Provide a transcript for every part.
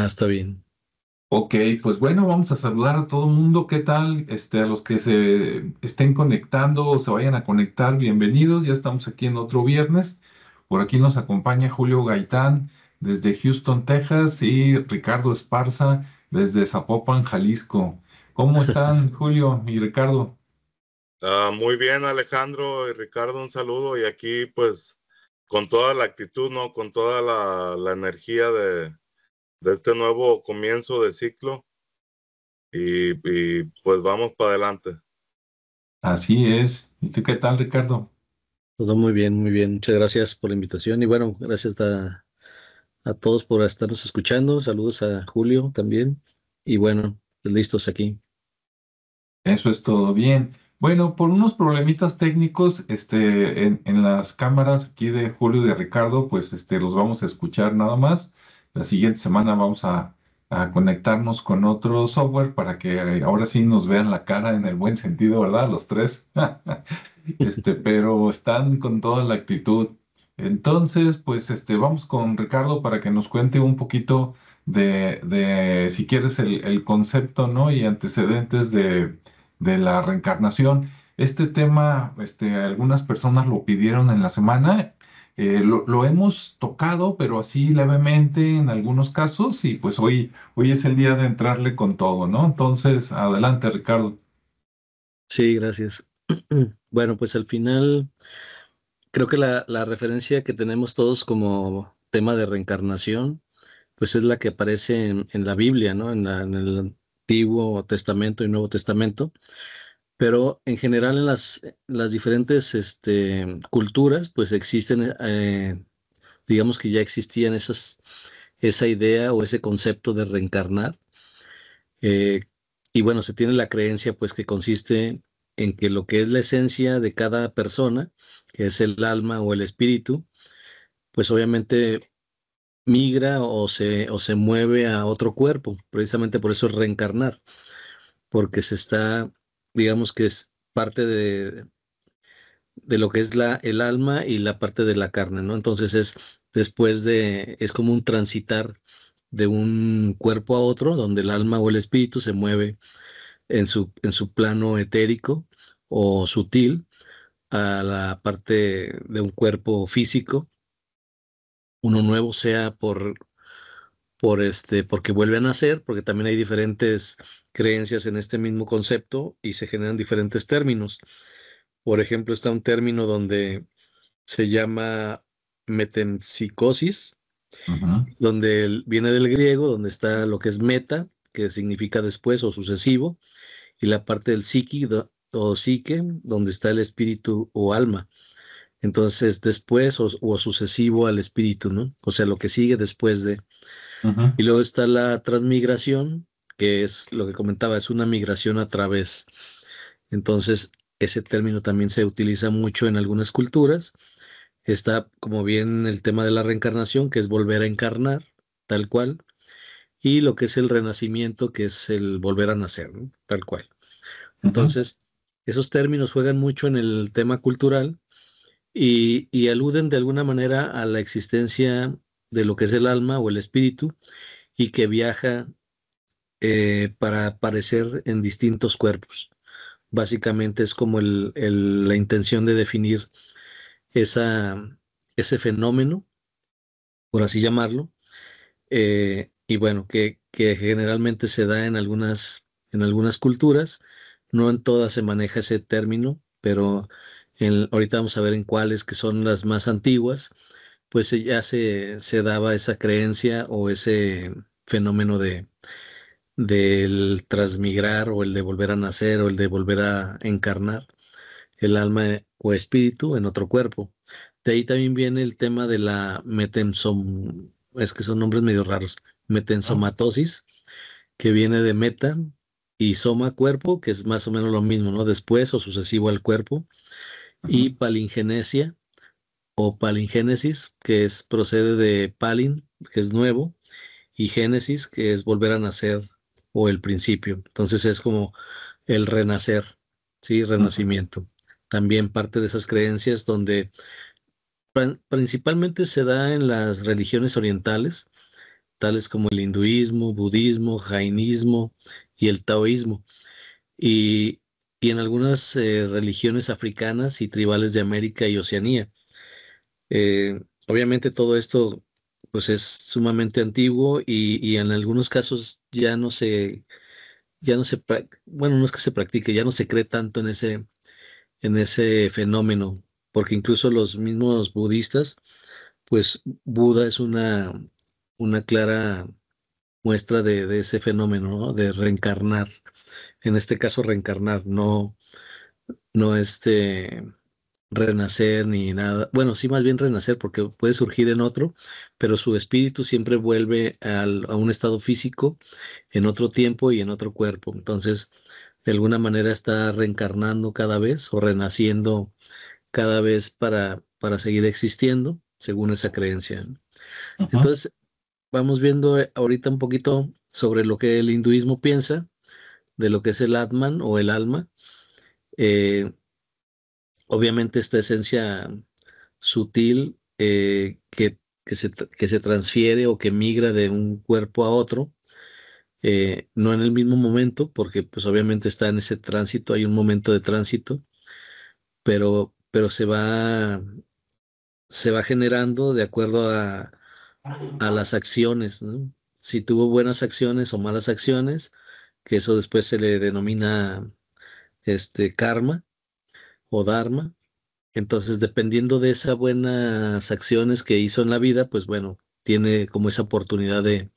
Ah, está bien. Ok, pues bueno, vamos a saludar a todo el mundo. ¿Qué tal? A los que se estén conectando o se vayan a conectar, bienvenidos. Ya estamos aquí en otro viernes. Por aquí nos acompaña Julio Gaitán desde Houston, Texas, y Ricardo Esparza desde Zapopan, Jalisco. ¿Cómo están, Julio y Ricardo? Muy bien, Alejandro y Ricardo, un saludo y aquí pues con toda la actitud, ¿no? Con toda la energía de este nuevo comienzo de ciclo y pues vamos para adelante. Así es. ¿Y tú qué tal, Ricardo? Todo muy bien, muy bien. Muchas gracias por la invitación y bueno, gracias a todos por estarnos escuchando. Saludos a Julio también. Y bueno, pues listos aquí. Eso es todo bien. Bueno, por unos problemitas técnicos, en las cámaras aquí de Julio y de Ricardo, pues, los vamos a escuchar nada más. La siguiente semana vamos a conectarnos con otro software para que ahora sí nos vean la cara en el buen sentido, ¿verdad? Los tres. Pero están con toda la actitud. Entonces, pues, vamos con Ricardo para que nos cuente un poquito si quieres, el concepto, ¿no? Y antecedentes de la reencarnación. Este tema, algunas personas lo pidieron en la semana. Lo hemos tocado, pero así levemente en algunos casos, y pues hoy es el día de entrarle con todo, ¿no? Entonces, adelante, Ricardo. Sí, gracias. Bueno, pues al final creo que la referencia que tenemos todos como tema de reencarnación, pues es la que aparece en la Biblia, ¿no? En el Antiguo Testamento y Nuevo Testamento. Pero en general en las diferentes culturas, pues existen, digamos que ya existían esa idea o ese concepto de reencarnar. eh, y bueno, se tiene la creencia pues que consiste en que lo que es la esencia de cada persona, que es el alma o el espíritu, pues obviamente migra o se mueve a otro cuerpo. Precisamente por eso es reencarnar, porque se está, digamos que es parte de lo que es el alma y la parte de la carne, ¿no? Entonces es como un transitar de un cuerpo a otro, donde el alma o el espíritu se mueve en su plano etérico o sutil a la parte de un cuerpo físico, uno nuevo, sea porque vuelve a nacer, porque también hay diferentes creencias en este mismo concepto y se generan diferentes términos. Por ejemplo, está un término donde se llama metempsicosis, Ujú. donde viene del griego, donde está lo que es meta, que significa después o sucesivo, y la parte del psiqui o psique, donde está el espíritu o alma. Entonces, después o sucesivo al espíritu, ¿no? O sea, lo que sigue después de. Ujú. Y luego está la transmigración, que es lo que comentaba, es una migración a través. Entonces, ese término también se utiliza mucho en algunas culturas. Está como bien el tema de la reencarnación, que es volver a encarnar, tal cual, y lo que es el renacimiento, que es el volver a nacer, ¿no? Tal cual. Ujú. Entonces, esos términos juegan mucho en el tema cultural y aluden de alguna manera a la existencia de lo que es el alma o el espíritu y que viaja para aparecer en distintos cuerpos. Básicamente es como la intención de definir esa, ese fenómeno, por así llamarlo. Y bueno, que generalmente se da en algunas culturas, no en todas se maneja ese término, pero ahorita vamos a ver en cuáles, que son las más antiguas, pues ya se daba esa creencia o ese fenómeno del transmigrar o el de volver a nacer o el de volver a encarnar el alma o espíritu en otro cuerpo. De ahí también viene el tema de la es que son nombres medio raros, metensomatosis, que viene de meta y soma cuerpo, que es más o menos lo mismo, ¿no? Después o sucesivo al cuerpo, y Ujú. palingenesia o palingénesis, procede de palin, que es nuevo, y génesis, que es volver a nacer o el principio. Entonces es como el renacer, ¿sí? Ujú. Renacimiento. También parte de esas creencias donde principalmente se da en las religiones orientales, tales como el hinduismo, budismo, jainismo y el taoísmo. Y, y en algunas religiones africanas y tribales de América y Oceanía. Obviamente todo esto pues es sumamente antiguo y en algunos casos bueno, no es que se practique, ya no se cree tanto en ese fenómeno, porque incluso los mismos budistas, pues Buda es una clara muestra de ese fenómeno, ¿no? De reencarnar, en este caso reencarnar, no renacer ni nada. Bueno, sí, más bien renacer porque puede surgir en otro, pero su espíritu siempre vuelve a un estado físico en otro tiempo y en otro cuerpo. Entonces, de alguna manera está reencarnando cada vez o renaciendo cada vez para seguir existiendo, según esa creencia, ¿no? Ujú. Entonces, vamos viendo ahorita un poquito sobre lo que el hinduismo piensa de lo que es el Atman o el alma. Eh, Obviamente esta esencia sutil que se transfiere o que migra de un cuerpo a otro, no en el mismo momento, porque pues obviamente está en ese tránsito, hay un momento de tránsito, pero se va generando de acuerdo a las acciones, ¿no? Si tuvo buenas acciones o malas acciones, que eso después se le denomina karma o dharma. Entonces, dependiendo de esas buenas acciones que hizo en la vida, pues bueno, tiene como esa oportunidad de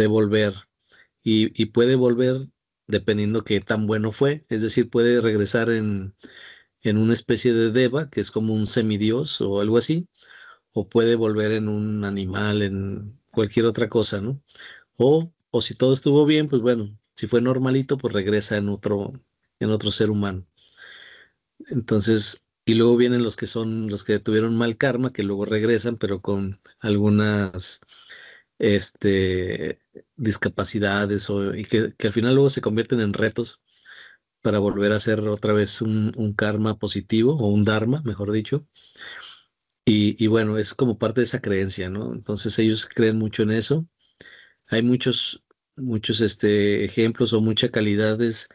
volver y puede volver dependiendo qué tan bueno fue, es decir, puede regresar en una especie de deva, que es como un semidios o algo así, o puede volver en un animal, en cualquier otra cosa, ¿no? O si todo estuvo bien, pues bueno, si fue normalito, pues regresa en otro ser humano. Entonces, y luego vienen los que son los que tuvieron mal karma, que luego regresan, pero con algunas este, discapacidades y que al final luego se convierten en retos para volver a hacer otra vez un karma positivo o un dharma, mejor dicho. Y bueno, es como parte de esa creencia, ¿no? Entonces ellos creen mucho en eso. Hay muchos ejemplos o muchas calidades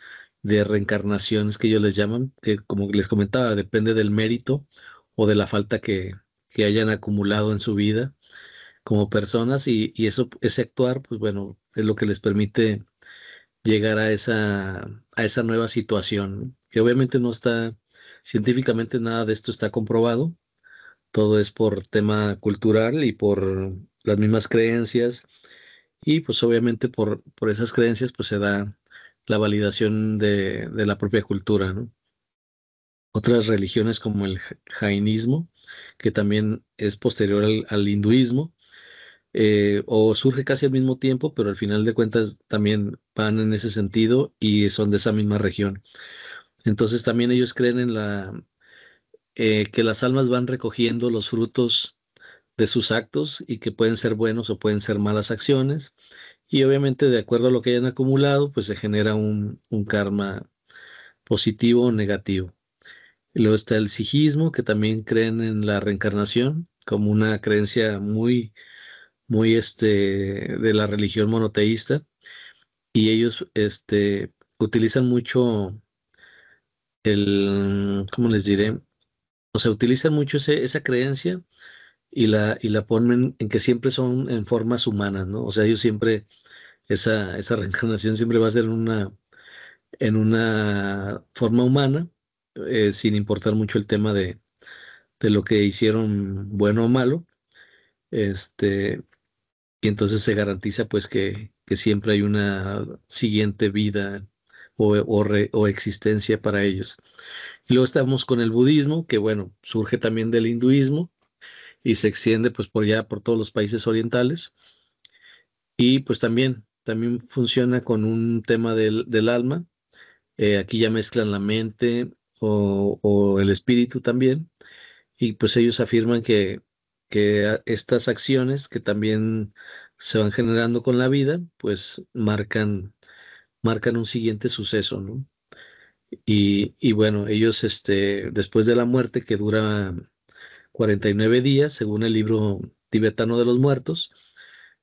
de reencarnaciones que ellos les llaman, que como les comentaba, depende del mérito o de la falta que hayan acumulado en su vida como personas y ese actuar, pues bueno, es lo que les permite llegar a esa nueva situación, ¿no? Que obviamente no está, científicamente nada de esto está comprobado, todo es por tema cultural y por las mismas creencias y pues obviamente por esas creencias pues se da la validación de la propia cultura, ¿no? Otras religiones como el jainismo, que también es posterior al hinduismo, o surge casi al mismo tiempo, pero al final de cuentas también van en ese sentido y son de esa misma región. Entonces también ellos creen en que las almas van recogiendo los frutos de sus actos y que pueden ser buenos o pueden ser malas acciones. Y obviamente de acuerdo a lo que hayan acumulado, pues se genera un karma positivo o negativo. Y luego está el sijismo, que también creen en la reencarnación como una creencia muy de la religión monoteísta. Y ellos utilizan mucho ¿cómo les diré? O sea, utilizan mucho esa creencia y la ponen en que siempre son en formas humanas, ¿no? O sea, ellos siempre, esa reencarnación siempre va a ser en una forma humana, sin importar mucho el tema de lo que hicieron bueno o malo, este, y entonces se garantiza pues que siempre hay una siguiente vida o existencia para ellos. Y luego estamos con el budismo, que bueno, surge también del hinduismo y se extiende pues por todos los países orientales. Y pues también funciona con un tema del alma. Aquí ya mezclan la mente o el espíritu también. Y pues ellos afirman que estas acciones que también se van generando con la vida, pues marcan un siguiente suceso, ¿no? Y bueno, ellos después de la muerte que dura 49 días, según el libro tibetano de los muertos,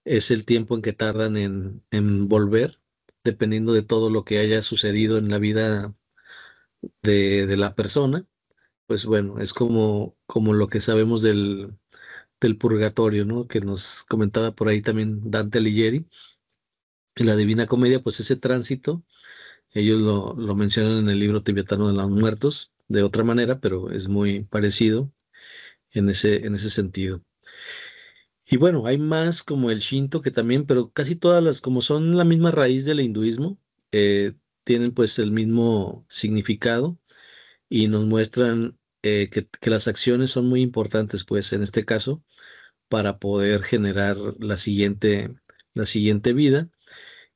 es el tiempo en que tardan en volver, dependiendo de todo lo que haya sucedido en la vida de la persona. Pues bueno, es como lo que sabemos del purgatorio, ¿no? Que nos comentaba por ahí también Dante Alighieri en la Divina Comedia, pues ese tránsito, ellos lo mencionan en el libro tibetano de los muertos, de otra manera, pero es muy parecido en ese sentido. Y bueno, hay más como el Shinto que también, pero casi todas las, como son la misma raíz del hinduismo, tienen pues el mismo significado y nos muestran que las acciones son muy importantes, pues en este caso, para poder generar la siguiente vida.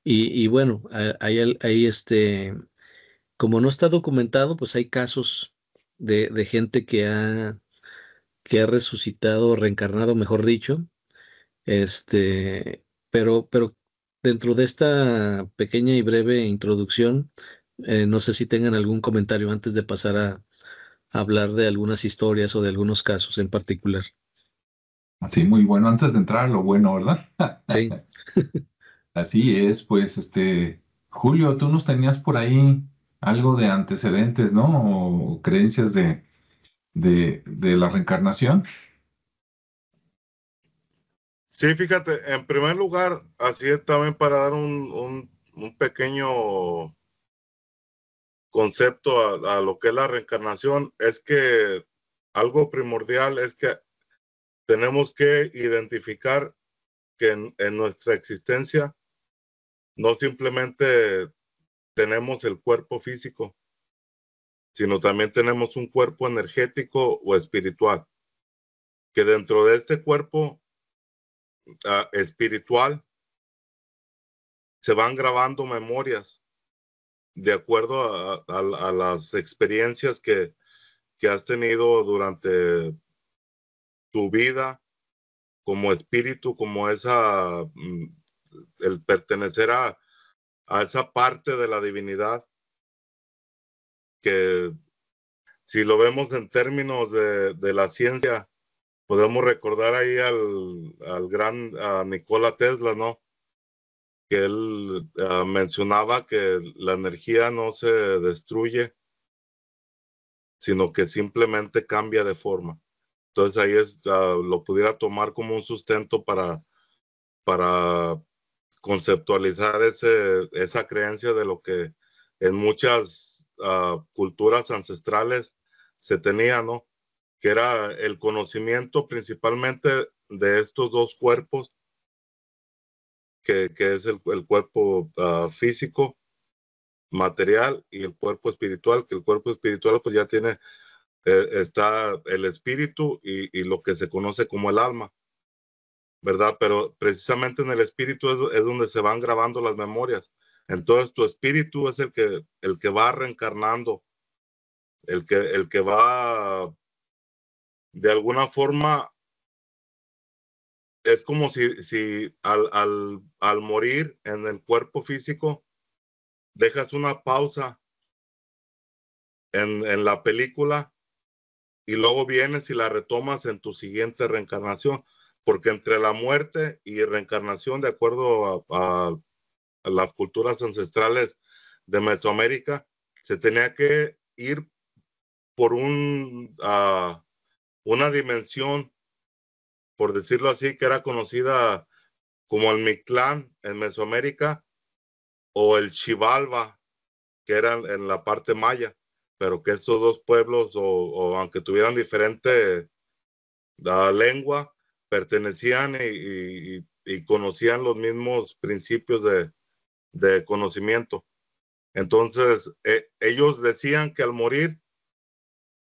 Y bueno, hay como no está documentado, pues hay casos de gente que ha resucitado, reencarnado, mejor dicho. Pero dentro de esta pequeña y breve introducción, no sé si tengan algún comentario antes de pasar a hablar de algunas historias o de algunos casos en particular. Así, muy bueno. Antes de entrar a lo bueno, ¿verdad? Sí. Así es, pues, Julio, tú nos tenías por ahí algo de antecedentes, ¿no? O creencias de la reencarnación. Sí, fíjate, en primer lugar, así es también para dar un pequeño concepto a lo que es la reencarnación, es que algo primordial es que tenemos que identificar que en nuestra existencia no simplemente tenemos el cuerpo físico, sino también tenemos un cuerpo energético o espiritual, que dentro de este cuerpo espiritual se van grabando memorias de acuerdo a las experiencias que has tenido durante tu vida como espíritu, como el pertenecer a esa parte de la divinidad que si lo vemos en términos de la ciencia, podemos recordar ahí al gran Nikola Tesla, ¿no? Que él mencionaba que la energía no se destruye, sino que simplemente cambia de forma. Entonces ahí lo pudiera tomar como un sustento para conceptualizar esa creencia de lo que en muchas culturas ancestrales se tenía, ¿no? Que era el conocimiento principalmente de estos dos cuerpos, que es el cuerpo físico, material, y el cuerpo espiritual, que el cuerpo espiritual pues ya tiene, está el espíritu y lo que se conoce como el alma, ¿verdad? Pero precisamente en el espíritu es donde se van grabando las memorias. Entonces tu espíritu es el que va reencarnando, el que va de alguna forma. Es como si al morir en el cuerpo físico dejas una pausa en la película y luego vienes y la retomas en tu siguiente reencarnación, porque entre la muerte y reencarnación, de acuerdo a las culturas ancestrales de Mesoamérica, se tenía que ir por una dimensión, por decirlo así, que era conocida como el Mictlán en Mesoamérica, o el Xibalba, que eran en la parte maya, pero que estos dos pueblos, o aunque tuvieran diferente lengua, pertenecían y conocían los mismos principios de conocimiento. Entonces, ellos decían que al morir,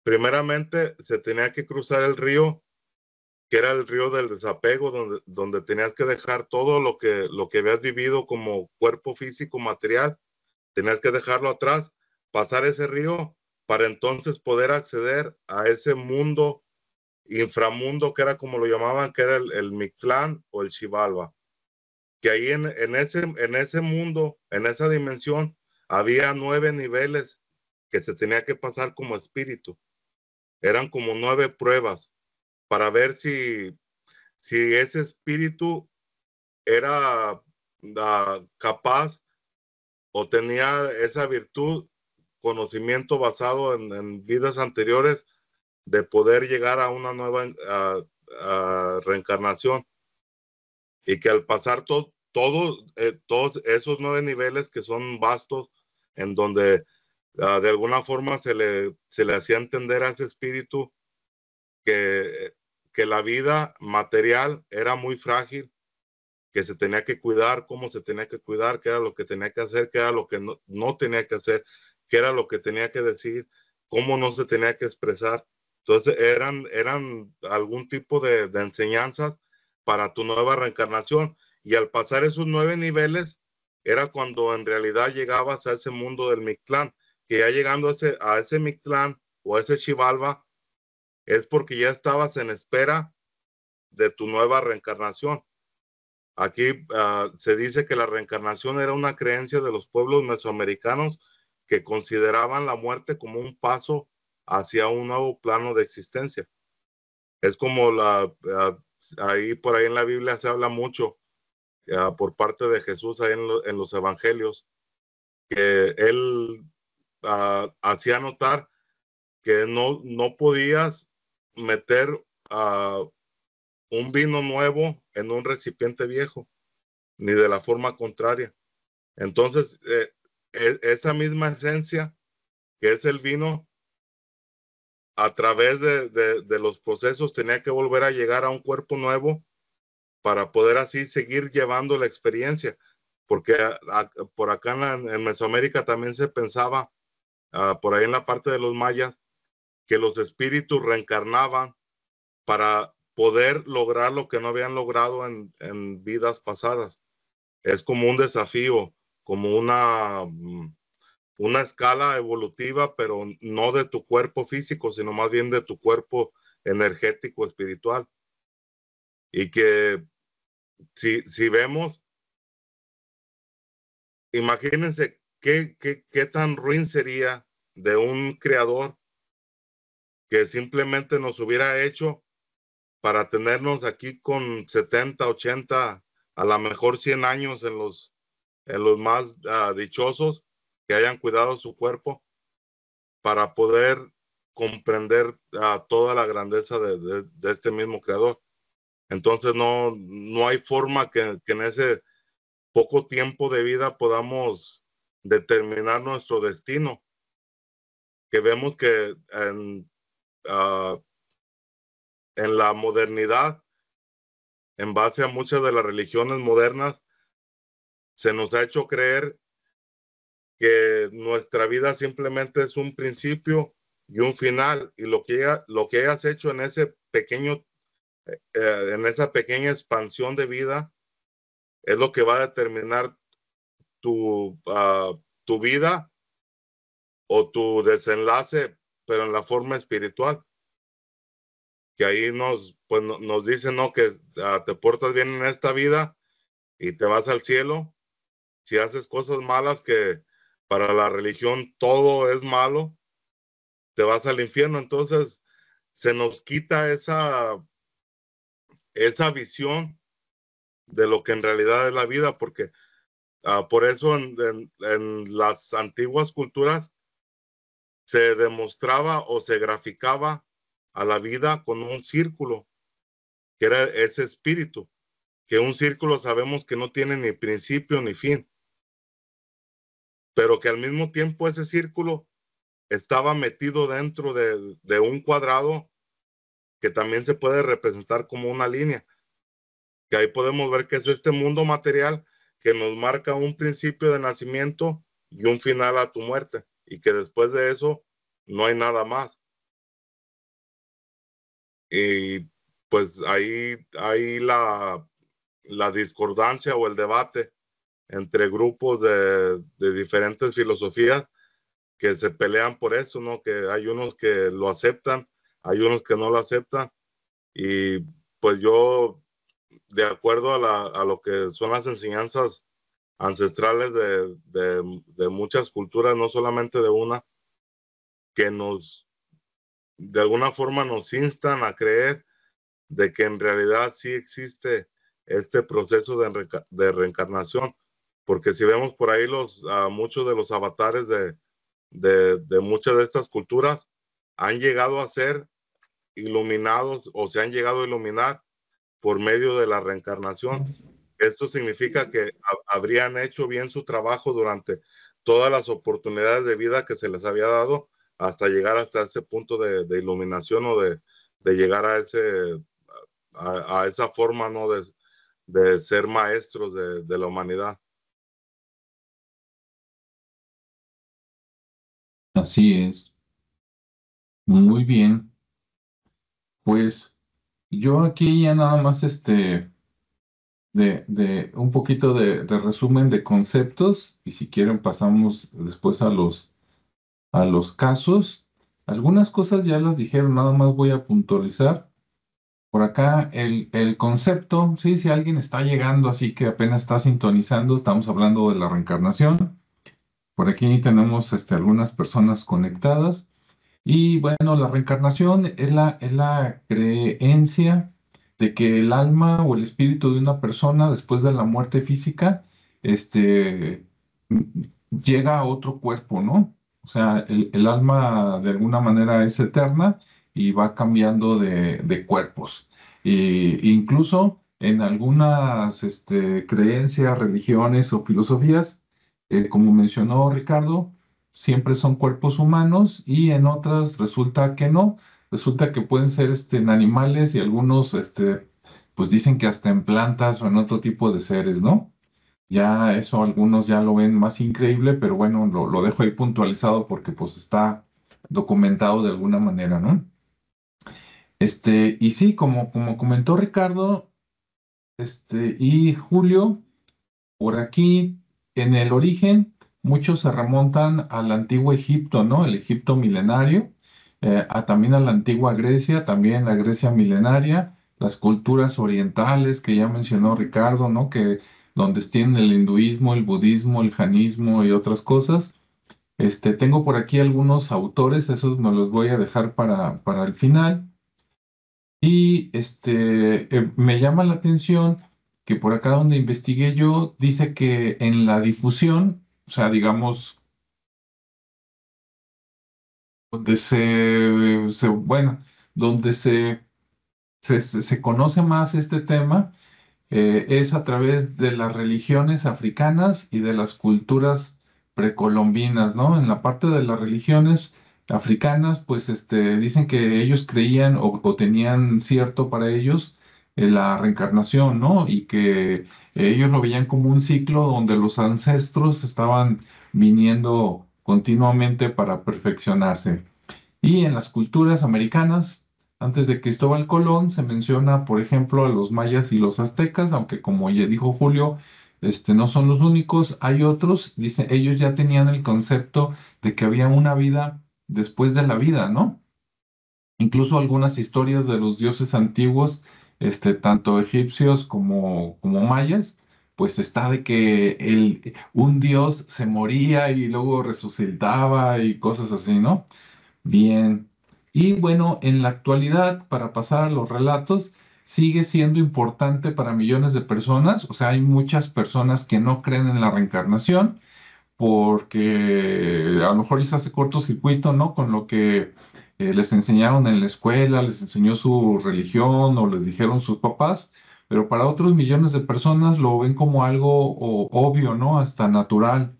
primeramente se tenía que cruzar el río, que era el río del desapego, donde tenías que dejar todo lo que habías vivido como cuerpo físico, material, tenías que dejarlo atrás, pasar ese río para entonces poder acceder a ese mundo, inframundo, que era como lo llamaban, que era el Mictlán o el Xibalba, que ahí en ese mundo, en esa dimensión, había 9 niveles que se tenía que pasar como espíritu. Eran como 9 pruebas para ver si ese espíritu era capaz o tenía esa virtud, conocimiento basado en vidas anteriores, de poder llegar a una nueva reencarnación, y que al pasar todos esos 9 niveles que son vastos, en donde de alguna forma se le hacía entender a ese espíritu que la vida material era muy frágil, que se tenía que cuidar, cómo se tenía que cuidar, qué era lo que tenía que hacer, qué era lo que no tenía que hacer, qué era lo que tenía que decir, cómo no se tenía que expresar. Entonces eran algún tipo de enseñanzas para tu nueva reencarnación. Y al pasar esos 9 niveles, era cuando en realidad llegabas a ese mundo del Mictlán, que ya llegando a ese Mictlán o a ese Xibalba, es porque ya estabas en espera de tu nueva reencarnación. Aquí se dice que la reencarnación era una creencia de los pueblos mesoamericanos que consideraban la muerte como un paso hacia un nuevo plano de existencia. Es como por ahí en la Biblia se habla mucho por parte de Jesús ahí en los evangelios, que él hacía notar que no podías meter un vino nuevo en un recipiente viejo, ni de la forma contraria. Entonces, esa misma esencia que es el vino, a través de los procesos tenía que volver a llegar a un cuerpo nuevo para poder así seguir llevando la experiencia. Porque por acá en Mesoamérica también se pensaba, por ahí en la parte de los mayas, que los espíritus reencarnaban para poder lograr lo que no habían logrado en vidas pasadas. Es como un desafío, como una escala evolutiva, pero no de tu cuerpo físico, sino más bien de tu cuerpo energético, espiritual. Y que si vemos, imagínense qué tan ruin sería de un creador que simplemente nos hubiera hecho para tenernos aquí con 70, 80, a lo mejor 100 años en los más dichosos, que hayan cuidado su cuerpo, para poder comprender toda la grandeza de este mismo creador. Entonces no hay forma que en ese poco tiempo de vida podamos determinar nuestro destino, que vemos que en la modernidad, en base a muchas de las religiones modernas, se nos ha hecho creer que nuestra vida simplemente es un principio y un final, y lo que hayas hecho en ese pequeño, en esa pequeña expansión de vida, es lo que va a determinar tu vida o tu desenlace, pero en la forma espiritual. Que ahí nos dicen, ¿no?, que te portas bien en esta vida y te vas al cielo. Si haces cosas malas, que para la religión todo es malo, te vas al infierno. Entonces se nos quita esa visión de lo que en realidad es la vida, porque por eso en las antiguas culturas se demostraba o se graficaba a la vida con un círculo, que era ese espíritu, que un círculo sabemos que no tiene ni principio ni fin, pero que al mismo tiempo ese círculo estaba metido dentro de un cuadrado que también se puede representar como una línea, que ahí podemos ver que es este mundo material que nos marca un principio de nacimiento y un final a tu muerte, y que después de eso no hay nada más. Y pues ahí hay la discordancia o el debate entre grupos de diferentes filosofías que se pelean por eso, ¿no? Que hay unos que lo aceptan, hay unos que no lo aceptan, y pues yo, de acuerdo a lo que son las enseñanzas ancestrales de muchas culturas, no solamente de una, que de alguna forma nos instan a creer de que en realidad sí existe este proceso de reencarnación, porque si vemos por ahí muchos de los avatares de muchas de estas culturas han llegado a ser iluminados o se han llegado a iluminar por medio de la reencarnación. Esto significa que habrían hecho bien su trabajo durante todas las oportunidades de vida que se les había dado hasta llegar hasta ese punto de iluminación o de llegar a esa forma, ¿no? de ser maestros de la humanidad. Así es. Muy bien. Pues yo aquí ya nada más de un poquito de resumen de conceptos y si quieren pasamos después a los casos. Algunas cosas ya las dijeron, nada más voy a puntualizar. Por acá el concepto, sí, si alguien está llegando, así que apenas está sintonizando, estamos hablando de la reencarnación. Por aquí tenemos algunas personas conectadas. Y bueno, la reencarnación es la creencia de que el alma o el espíritu de una persona después de la muerte física, este, llega a otro cuerpo, ¿no? O sea, el alma de alguna manera es eterna y va cambiando de cuerpos. Incluso en algunas creencias, religiones o filosofías, como mencionó Ricardo, siempre son cuerpos humanos y en otras resulta que no. Resulta que pueden ser en animales y algunos pues dicen que hasta en plantas o en otro tipo de seres, ¿no? Ya eso algunos ya lo ven más increíble, pero bueno, lo dejo ahí puntualizado porque pues está documentado de alguna manera, ¿no? Y sí, como comentó Ricardo, y Julio, por aquí en el origen, muchos se remontan al antiguo Egipto, ¿no? El Egipto milenario, también a la antigua Grecia, también la Grecia milenaria, las culturas orientales que ya mencionó Ricardo, ¿no? Que donde tienen el hinduismo, el budismo, el janismo y otras cosas. Tengo por aquí algunos autores, esos me los voy a dejar para el final. Y me llama la atención que por acá donde investigué yo, dice que en la difusión, o sea, digamos, donde bueno, donde se conoce más este tema, es a través de las religiones africanas y de las culturas precolombinas, ¿no? En la parte de las religiones africanas, pues dicen que ellos creían o tenían cierto para ellos la reencarnación, ¿no? Y que ellos lo veían como un ciclo donde los ancestros estaban viniendo continuamente para perfeccionarse. Y en las culturas americanas, antes de Cristóbal Colón, se menciona, por ejemplo, a los mayas y los aztecas, aunque como ya dijo Julio, no son los únicos, hay otros, dice, ellos ya tenían el concepto de que había una vida después de la vida, ¿no? Incluso algunas historias de los dioses antiguos, tanto egipcios como mayas, pues está de que un dios se moría y luego resucitaba y cosas así, ¿no? Bien. Y bueno, en la actualidad, para pasar a los relatos, sigue siendo importante para millones de personas. O sea, hay muchas personas que no creen en la reencarnación porque a lo mejor les hace cortocircuito, ¿no? Con lo que les enseñaron en la escuela, les enseñó su religión o les dijeron sus papás. Pero para otros millones de personas lo ven como algo obvio, ¿no? Hasta natural.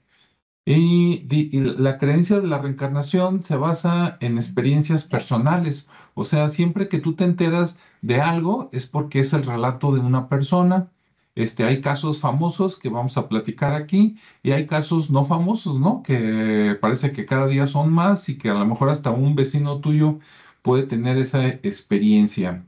Y la creencia de la reencarnación se basa en experiencias personales. O sea, siempre que tú te enteras de algo es porque es el relato de una persona. Hay casos famosos que vamos a platicar aquí y hay casos no famosos, ¿no? Que parece que cada día son más y que a lo mejor hasta un vecino tuyo puede tener esa experiencia.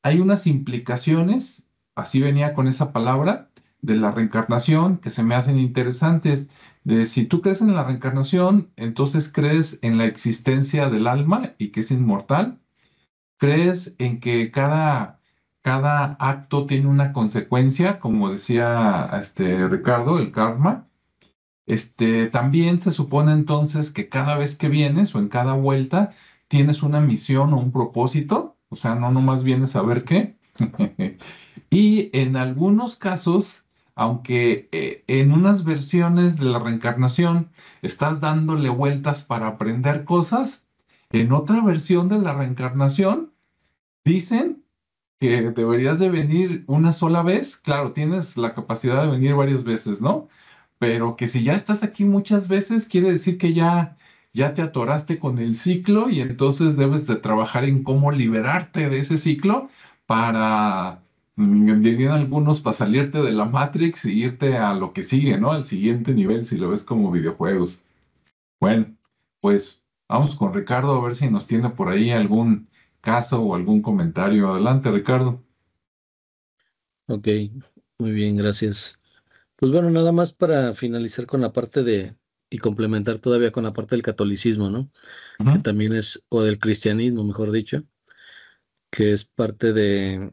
Hay unas implicaciones, así venía con esa palabra de la reencarnación que se me hacen interesantes. De si tú crees en la reencarnación, entonces crees en la existencia del alma y que es inmortal. Crees en que cada acto tiene una consecuencia, como decía Ricardo, el karma. También se supone entonces que cada vez que vienes o en cada vuelta tienes una misión o un propósito, o sea, no nomás vienes a ver qué. Y en algunos casos, aunque en unas versiones de la reencarnación estás dándole vueltas para aprender cosas, en otra versión de la reencarnación dicen que deberías de venir una sola vez. Claro, tienes la capacidad de venir varias veces, ¿no? Pero que si ya estás aquí muchas veces, quiere decir que ya te atoraste con el ciclo y entonces debes de trabajar en cómo liberarte de ese ciclo para, dirían algunos, para salirte de la Matrix y irte a lo que sigue, ¿no? Al siguiente nivel, si lo ves como videojuegos. Bueno, pues vamos con Ricardo a ver si nos tiene por ahí algún caso o algún comentario. Adelante, Ricardo. Ok, muy bien, gracias. Pues bueno, nada más para finalizar con la parte y complementar todavía con la parte del catolicismo, ¿no? Que Ujú, también es, o del cristianismo, mejor dicho, que es parte de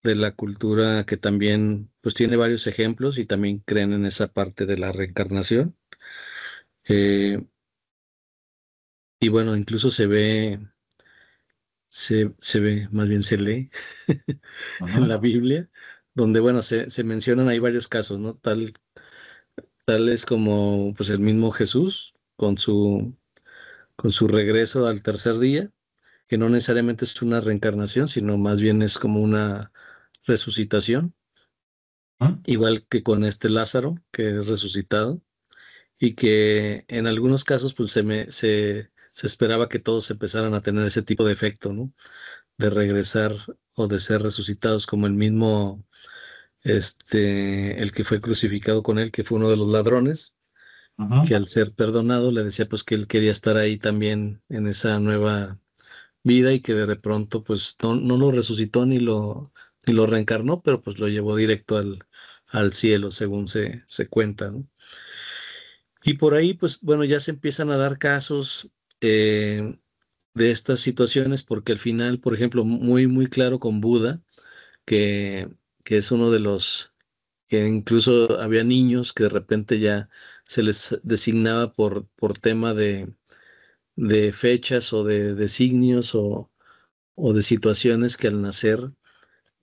la cultura que también, pues tiene varios ejemplos y también creen en esa parte de la reencarnación. Eh, y bueno, incluso se ve, más bien se lee en la ujú, Biblia, donde, bueno, se mencionan ahí varios casos, ¿no? Tales como, pues, el mismo Jesús con su regreso al tercer día, que no necesariamente es una reencarnación, sino más bien es como una resucitación, ujú, igual que con este Lázaro, que es resucitado, y que en algunos casos, pues, se esperaba que todos empezaran a tener ese tipo de efecto, ¿no? De regresar o de ser resucitados, como el mismo, el que fue crucificado con él, que fue uno de los ladrones, que ujú. al ser perdonado le decía pues que él quería estar ahí también en esa nueva vida y que de pronto pues no lo resucitó ni lo reencarnó, pero pues lo llevó directo al cielo, según se cuenta, ¿no? Y por ahí pues bueno, ya se empiezan a dar casos de estas situaciones porque al final, por ejemplo, muy claro con Buda, que, que es uno de los que incluso había niños que de repente ya se les designaba por tema de fechas o de designios o de situaciones que al nacer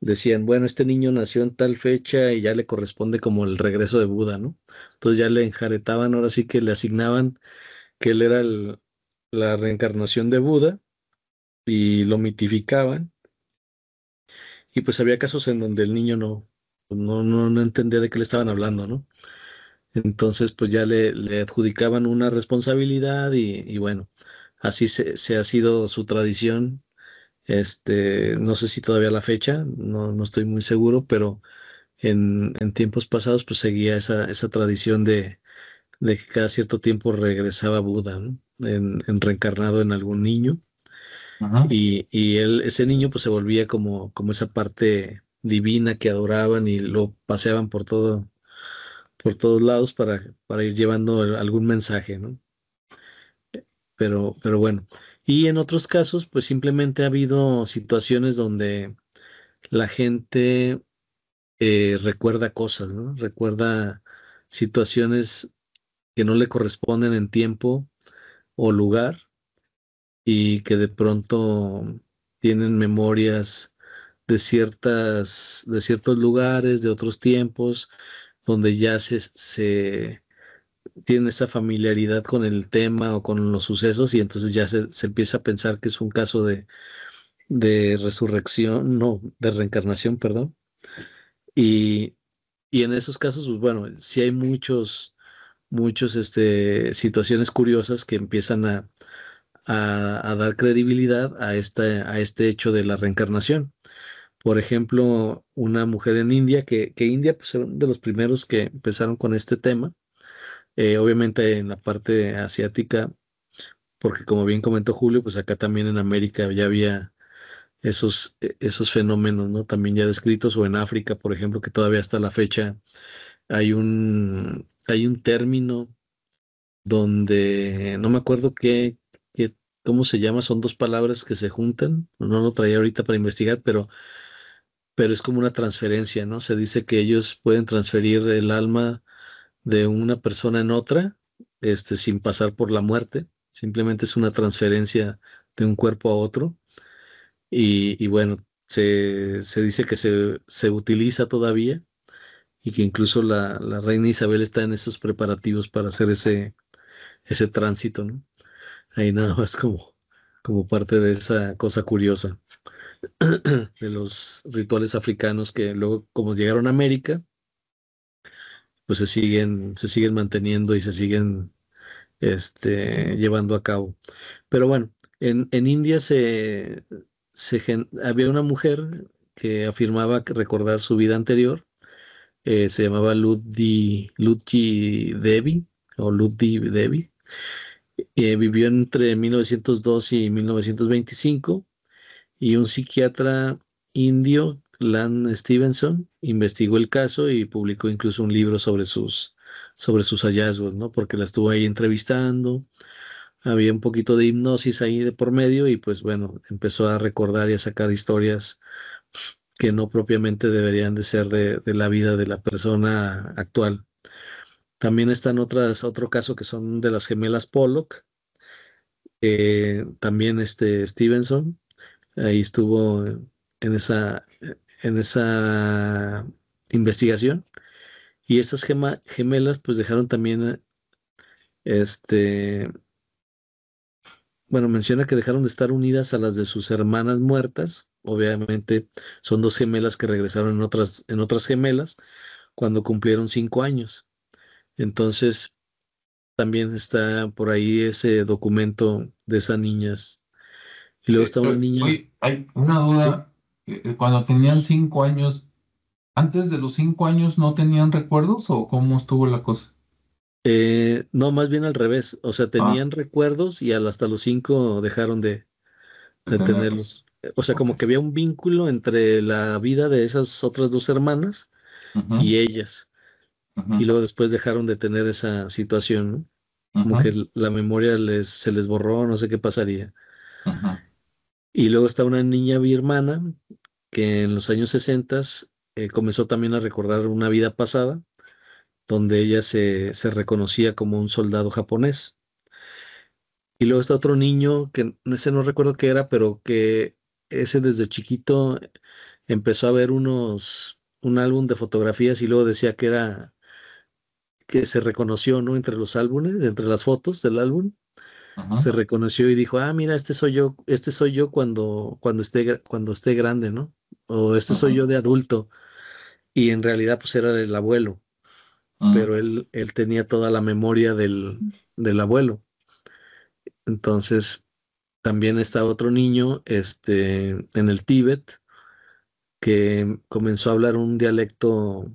decían, bueno, este niño nació en tal fecha y ya le corresponde como el regreso de Buda, ¿no? Entonces ya le enjaretaban, ahora sí que le asignaban que él era la reencarnación de Buda y lo mitificaban. Y pues había casos en donde el niño no entendía de qué le estaban hablando, ¿no? Entonces, pues ya le adjudicaban una responsabilidad y bueno, así se ha sido su tradición. No sé si todavía la fecha, no estoy muy seguro, pero en tiempos pasados pues seguía esa tradición de que cada cierto tiempo regresaba Buda, ¿no? En reencarnado en algún niño Ujú. y ese niño pues se volvía como esa parte divina que adoraban y lo paseaban por todos lados para ir llevando algún mensaje, ¿no? Pero bueno. Y en otros casos, pues simplemente ha habido situaciones donde la gente recuerda cosas, ¿no? Recuerda situaciones que no le corresponden en tiempo o lugar y que de pronto tienen memorias de ciertos lugares, de otros tiempos, donde ya tienen esa familiaridad con el tema o con los sucesos y entonces ya se empieza a pensar que es un caso de resurrección, no, de reencarnación, perdón. Y, y en esos casos, pues bueno, sí hay muchos, situaciones curiosas que empiezan a dar credibilidad a este hecho de la reencarnación. Por ejemplo, una mujer en India, que India pues, era de los primeros que empezaron con este tema, obviamente en la parte asiática, porque como bien comentó Julio, pues acá también en América ya había esos fenómenos, ¿no? También ya descritos, o en África, por ejemplo, que todavía hasta la fecha hay un término donde no me acuerdo cómo se llama, son dos palabras que se juntan, no lo traía ahorita para investigar, pero es como una transferencia, ¿no? Se dice que ellos pueden transferir el alma de una persona en otra, sin pasar por la muerte, simplemente es una transferencia de un cuerpo a otro, y bueno, se dice que se utiliza todavía y que incluso la reina Isabel está en esos preparativos para hacer ese tránsito, ¿no? Ahí nada más como parte de esa cosa curiosa de los rituales africanos que luego, como llegaron a América, pues se siguen manteniendo y se siguen llevando a cabo. Pero bueno, en India había una mujer que afirmaba que recordar su vida anterior, se llamaba Ludji Devi o Ludhi Devi. Vivió entre 1902 y 1925 y un psiquiatra indio, Lan Stevenson, investigó el caso y publicó incluso un libro sobre sus hallazgos, ¿no? Porque la estuvo ahí entrevistando, había un poquito de hipnosis ahí de por medio y pues bueno, empezó a recordar y a sacar historias que no propiamente deberían de ser de la vida de la persona actual. También están otro caso que son de las gemelas Pollock. También Stevenson ahí estuvo en esa investigación. Y estas gemelas pues dejaron también, este, bueno, menciona que dejaron de estar unidas a las de sus hermanas muertas. Obviamente son dos gemelas que regresaron en otras gemelas cuando cumplieron 5 años. Entonces también está por ahí ese documento de esas niñas. Y luego está una niña, Oye, hay una ¿sí? duda. Cuando tenían 5 años, ¿antes de los 5 años no tenían recuerdos o cómo estuvo la cosa? No, más bien al revés. O sea, Ah, tenían recuerdos y hasta los 5 dejaron de de tenerlos. tenerlos. O sea, Ok. como que había un vínculo entre la vida de esas otras dos hermanas Ujú, y ellas. Y ujú, luego después dejaron de tener esa situación, ¿no? Como que ujú, la memoria se les borró, no sé qué pasaría. ujú. Y luego está una niña birmana que en los años 60 comenzó también a recordar una vida pasada, donde ella se reconocía como un soldado japonés. Y luego está otro niño que ese no recuerdo qué era, pero que ese desde chiquito empezó a ver un álbum de fotografías y luego decía que se reconoció, ¿no? Entre los álbumes, entre las fotos del álbum, se Ujú, reconoció y dijo, mira, este soy yo cuando esté grande, ¿no? O este soy ujú, yo de adulto. Y en realidad pues era del abuelo, ujú. pero él tenía toda la memoria del abuelo. Entonces, también está otro niño, en el Tíbet, que comenzó a hablar un dialecto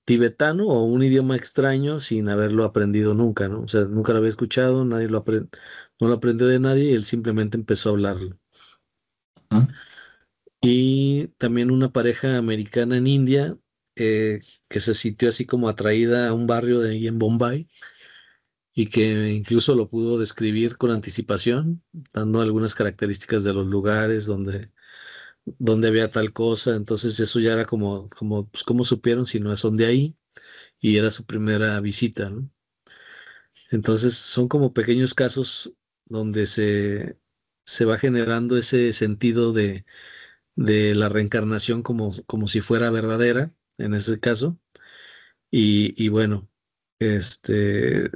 tibetano o un idioma extraño sin haberlo aprendido nunca, ¿no? O sea, nunca lo había escuchado, no lo aprendió de nadie y él simplemente empezó a hablarlo. Ujú. Y también una pareja americana en India que se sintió así como atraída a un barrio de ahí en Bombay y que incluso lo pudo describir con anticipación, dando algunas características de los lugares donde había tal cosa. Entonces eso ya era pues, ¿cómo supieron si no son de ahí? Y era su primera visita, ¿no? Entonces son como pequeños casos donde se va generando ese sentido de la reencarnación como si fuera verdadera, en ese caso. Y bueno, este,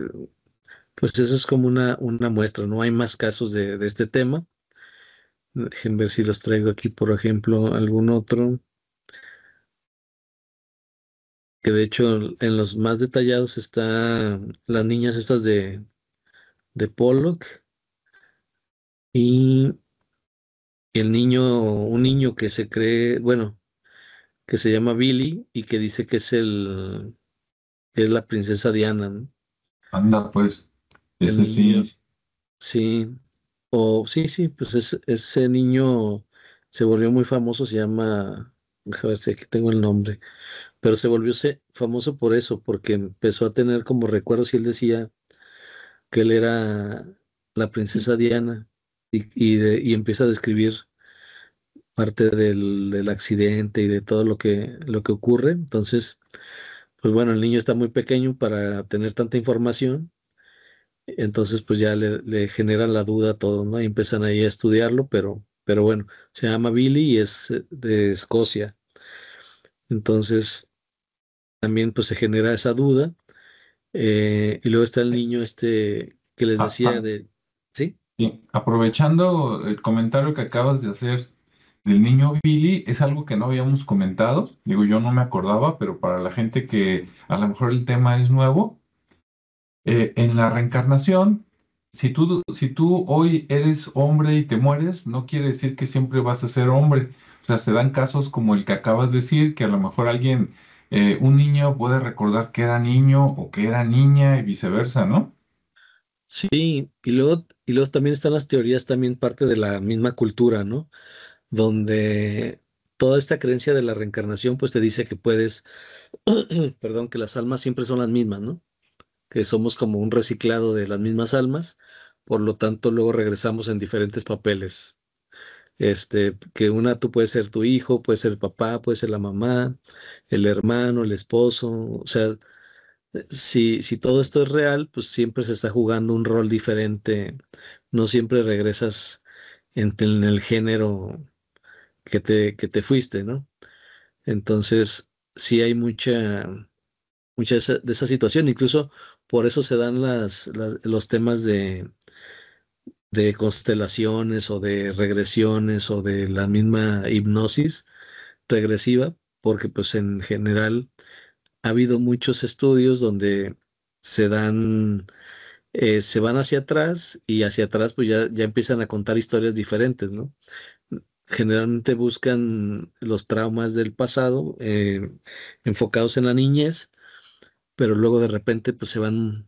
pues eso es como una muestra, ¿no? Hay más casos de este tema. Dejen ver si los traigo aquí, por ejemplo, algún otro, que de hecho en los más detallados está las niñas estas de Pollock y un niño que se cree, bueno, que se llama Billy y que dice que es la princesa Diana, ¿no? Anda, pues, El ese niño, sí. sí, sí, sí, pues ese niño se volvió muy famoso, se llama, a ver si aquí tengo el nombre, pero se volvió famoso por eso, porque empezó a tener como recuerdos y él decía que él era la princesa Diana y empieza a describir parte del accidente y de todo lo que ocurre. Entonces, pues bueno, el niño está muy pequeño para tener tanta información, entonces pues ya le generan la duda a todos, ¿no? Y empiezan ahí a estudiarlo, pero pero bueno, se llama Billy y es de Escocia. Entonces, también pues se genera esa duda. Y luego está el niño este que les Ah, decía de, ¿sí? y aprovechando el comentario que acabas de hacer del niño Billy, es algo que no habíamos comentado. Digo, yo no me acordaba, pero para la gente que a lo mejor el tema es nuevo, en la reencarnación, si tú hoy eres hombre y te mueres, no quiere decir que siempre vas a ser hombre. O sea, se dan casos como el que acabas de decir, que a lo mejor alguien, un niño puede recordar que era niño o que era niña y viceversa, ¿no? Sí, y luego también están las teorías, también parte de la misma cultura, ¿no? Donde toda esta creencia de la reencarnación, pues te dice que puedes, perdón, que las almas siempre son las mismas, ¿no? Que somos como un reciclado de las mismas almas, por lo tanto luego regresamos en diferentes papeles. Que una tú puedes ser tu hijo, puedes ser el papá, puedes ser la mamá, el hermano, el esposo, o sea, si todo esto es real, pues siempre se está jugando un rol diferente, no siempre regresas en el género que te fuiste, ¿no? Entonces, sí hay mucha de esa situación, incluso por eso se dan los temas de constelaciones o de regresiones o de la misma hipnosis regresiva, porque pues en general ha habido muchos estudios donde se dan, se van hacia atrás y hacia atrás pues ya empiezan a contar historias diferentes, ¿no? Generalmente buscan los traumas del pasado enfocados en la niñez, pero luego de repente pues se van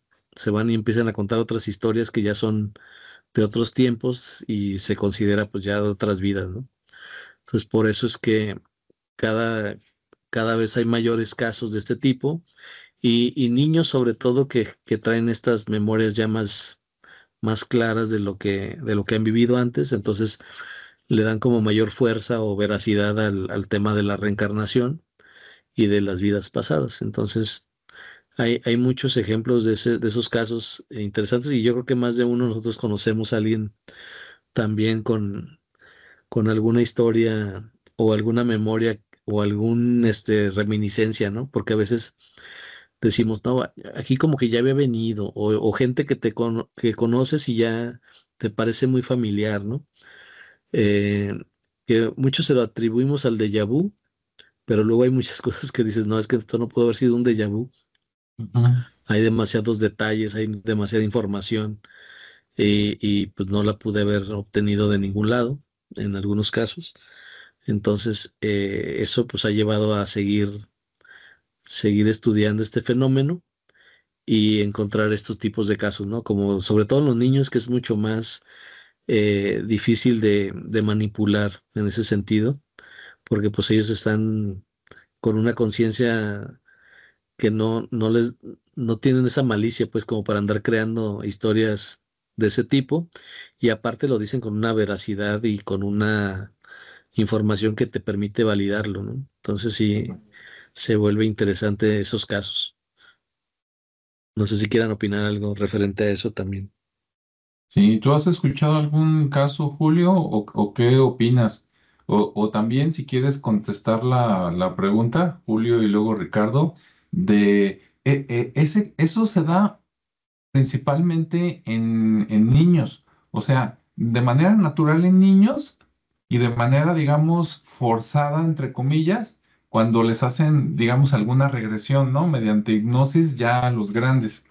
y empiezan a contar otras historias que ya son de otros tiempos y se considera pues ya de otras vidas, ¿no? Entonces por eso es que cada, cada vez hay mayores casos de este tipo y niños sobre todo que traen estas memorias ya más claras de lo que han vivido antes, entonces le dan como mayor fuerza o veracidad al tema de la reencarnación y de las vidas pasadas. Entonces, hay muchos ejemplos de esos casos interesantes y yo creo que más de uno nosotros conocemos a alguien también con alguna historia o alguna memoria o algún reminiscencia, ¿no? Porque a veces decimos, no, aquí como que ya había venido, o gente que conoces y ya te parece muy familiar, ¿no? Eh, que muchos se lo atribuimos al déjà vu, pero luego hay muchas cosas que dices, no, es que esto no pudo haber sido un déjà vu. Ujú. Hay demasiados detalles, hay demasiada información y pues no la pude haber obtenido de ningún lado en algunos casos. Entonces, eso pues ha llevado a seguir estudiando este fenómeno y encontrar estos tipos de casos, ¿no? Como sobre todo en los niños, que es mucho más difícil de manipular en ese sentido, porque pues ellos están con una conciencia que no tienen esa malicia, pues, como para andar creando historias de ese tipo, y aparte lo dicen con una veracidad y con una información que te permite validarlo, ¿no? Entonces sí, se vuelve interesante esos casos. No sé si quieran opinar algo referente a eso también. Sí, ¿tú has escuchado algún caso, Julio, o qué opinas? O también, si quieres contestar la pregunta, Julio y luego Ricardo, de eso se da principalmente en niños, o sea, de manera natural en niños y de manera, digamos, forzada, entre comillas, cuando les hacen, digamos, alguna regresión, ¿no? Mediante hipnosis ya a los grandes.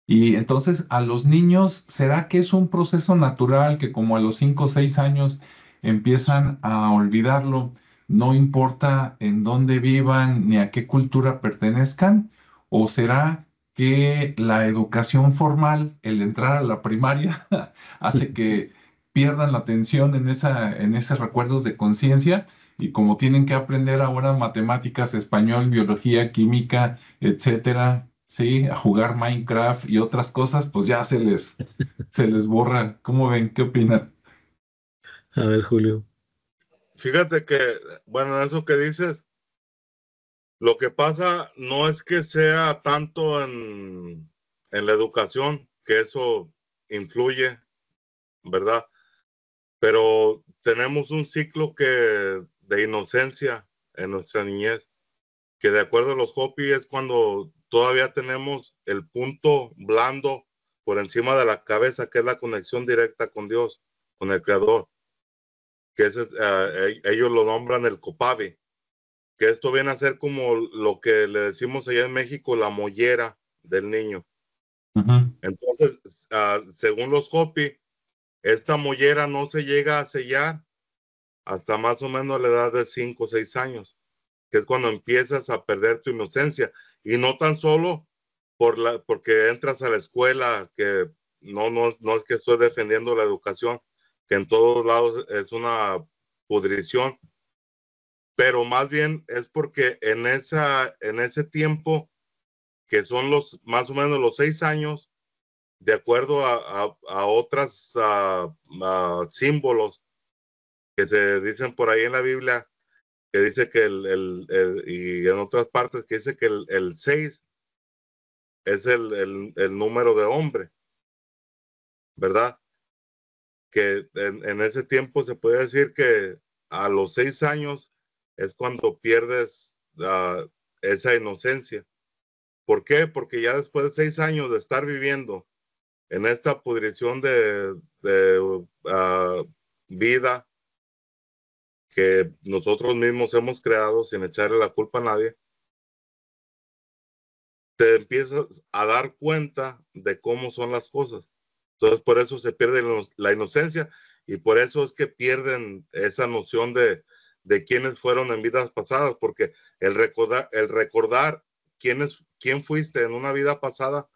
Y entonces a los niños, ¿será que es un proceso natural que como a los 5 o 6 años empiezan a olvidarlo? No importa en dónde vivan ni a qué cultura pertenezcan, o será que la educación formal, el entrar a la primaria, hace que pierdan la atención en esos recuerdos de conciencia y como tienen que aprender ahora matemáticas, español, biología, química, etcétera, sí, a jugar Minecraft y otras cosas, pues ya se les borra. ¿Cómo ven? ¿Qué opinan? A ver, Julio. Fíjate que, bueno, eso que dices, lo que pasa no es que sea tanto en la educación, que eso influye, ¿verdad? Pero tenemos un ciclo de inocencia en nuestra niñez, que de acuerdo a los Hopi es cuando todavía tenemos el punto blando por encima de la cabeza, que es la conexión directa con Dios, con el Creador, que ellos lo nombran el Copavi, que esto viene a ser como lo que le decimos allá en México, la mollera del niño. Entonces, según los Hopi, esta mollera no se llega a sellar hasta más o menos la edad de 5 o 6 años, que es cuando empiezas a perder tu inocencia. Y no tan solo porque entras a la escuela, que no es que estoy defendiendo la educación, que en todos lados es una pudrición, pero más bien es porque en ese tiempo, que son más o menos los 6 años, de acuerdo a otras símbolos que se dicen por ahí en la Biblia, que dice que y en otras partes que dice que el 6 es el número de hombre, ¿verdad? Que en ese tiempo se puede decir que a los 6 años es cuando pierdes esa inocencia. ¿Por qué? Porque ya después de 6 años de estar viviendo en esta pudrición de vida que nosotros mismos hemos creado sin echarle la culpa a nadie, te empiezas a dar cuenta de cómo son las cosas. Entonces, por eso se pierde la inocencia y por eso es que pierden esa noción de quiénes fueron en vidas pasadas, porque el recordar quién fuiste en una vida pasada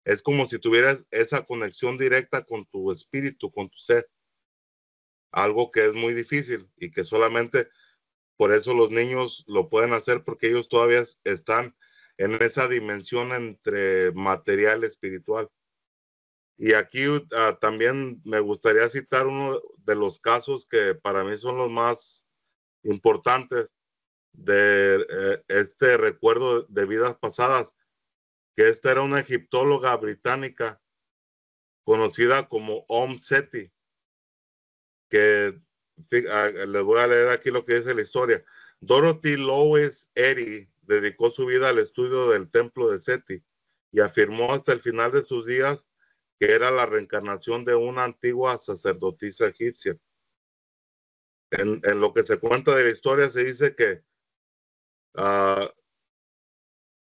es como si tuvieras esa conexión directa con tu espíritu, con tu ser. Algo que es muy difícil y que solamente por eso los niños lo pueden hacer, porque ellos todavía están en esa dimensión entre material y espiritual. Y aquí también me gustaría citar uno de los casos que para mí son los más importantes de este recuerdo de vidas pasadas, que esta era una egiptóloga británica conocida como Seti, que les voy a leer aquí lo que dice la historia. Dorothy Lois Eddy dedicó su vida al estudio del templo de Seti y afirmó hasta el final de sus días que era la reencarnación de una antigua sacerdotisa egipcia. En lo que se cuenta de la historia se dice que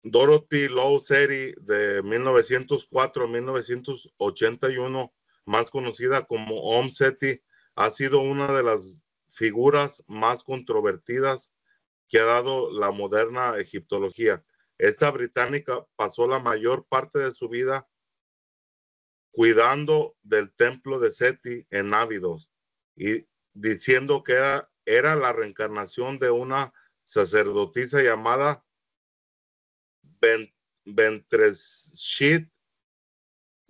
Dorothy Lois Eddy, de 1904 a 1981, más conocida como Seti, ha sido una de las figuras más controvertidas que ha dado la moderna egiptología. Esta británica pasó la mayor parte de su vida cuidando del templo de Seti en Abidos y diciendo que era la reencarnación de una sacerdotisa llamada Bentreshit,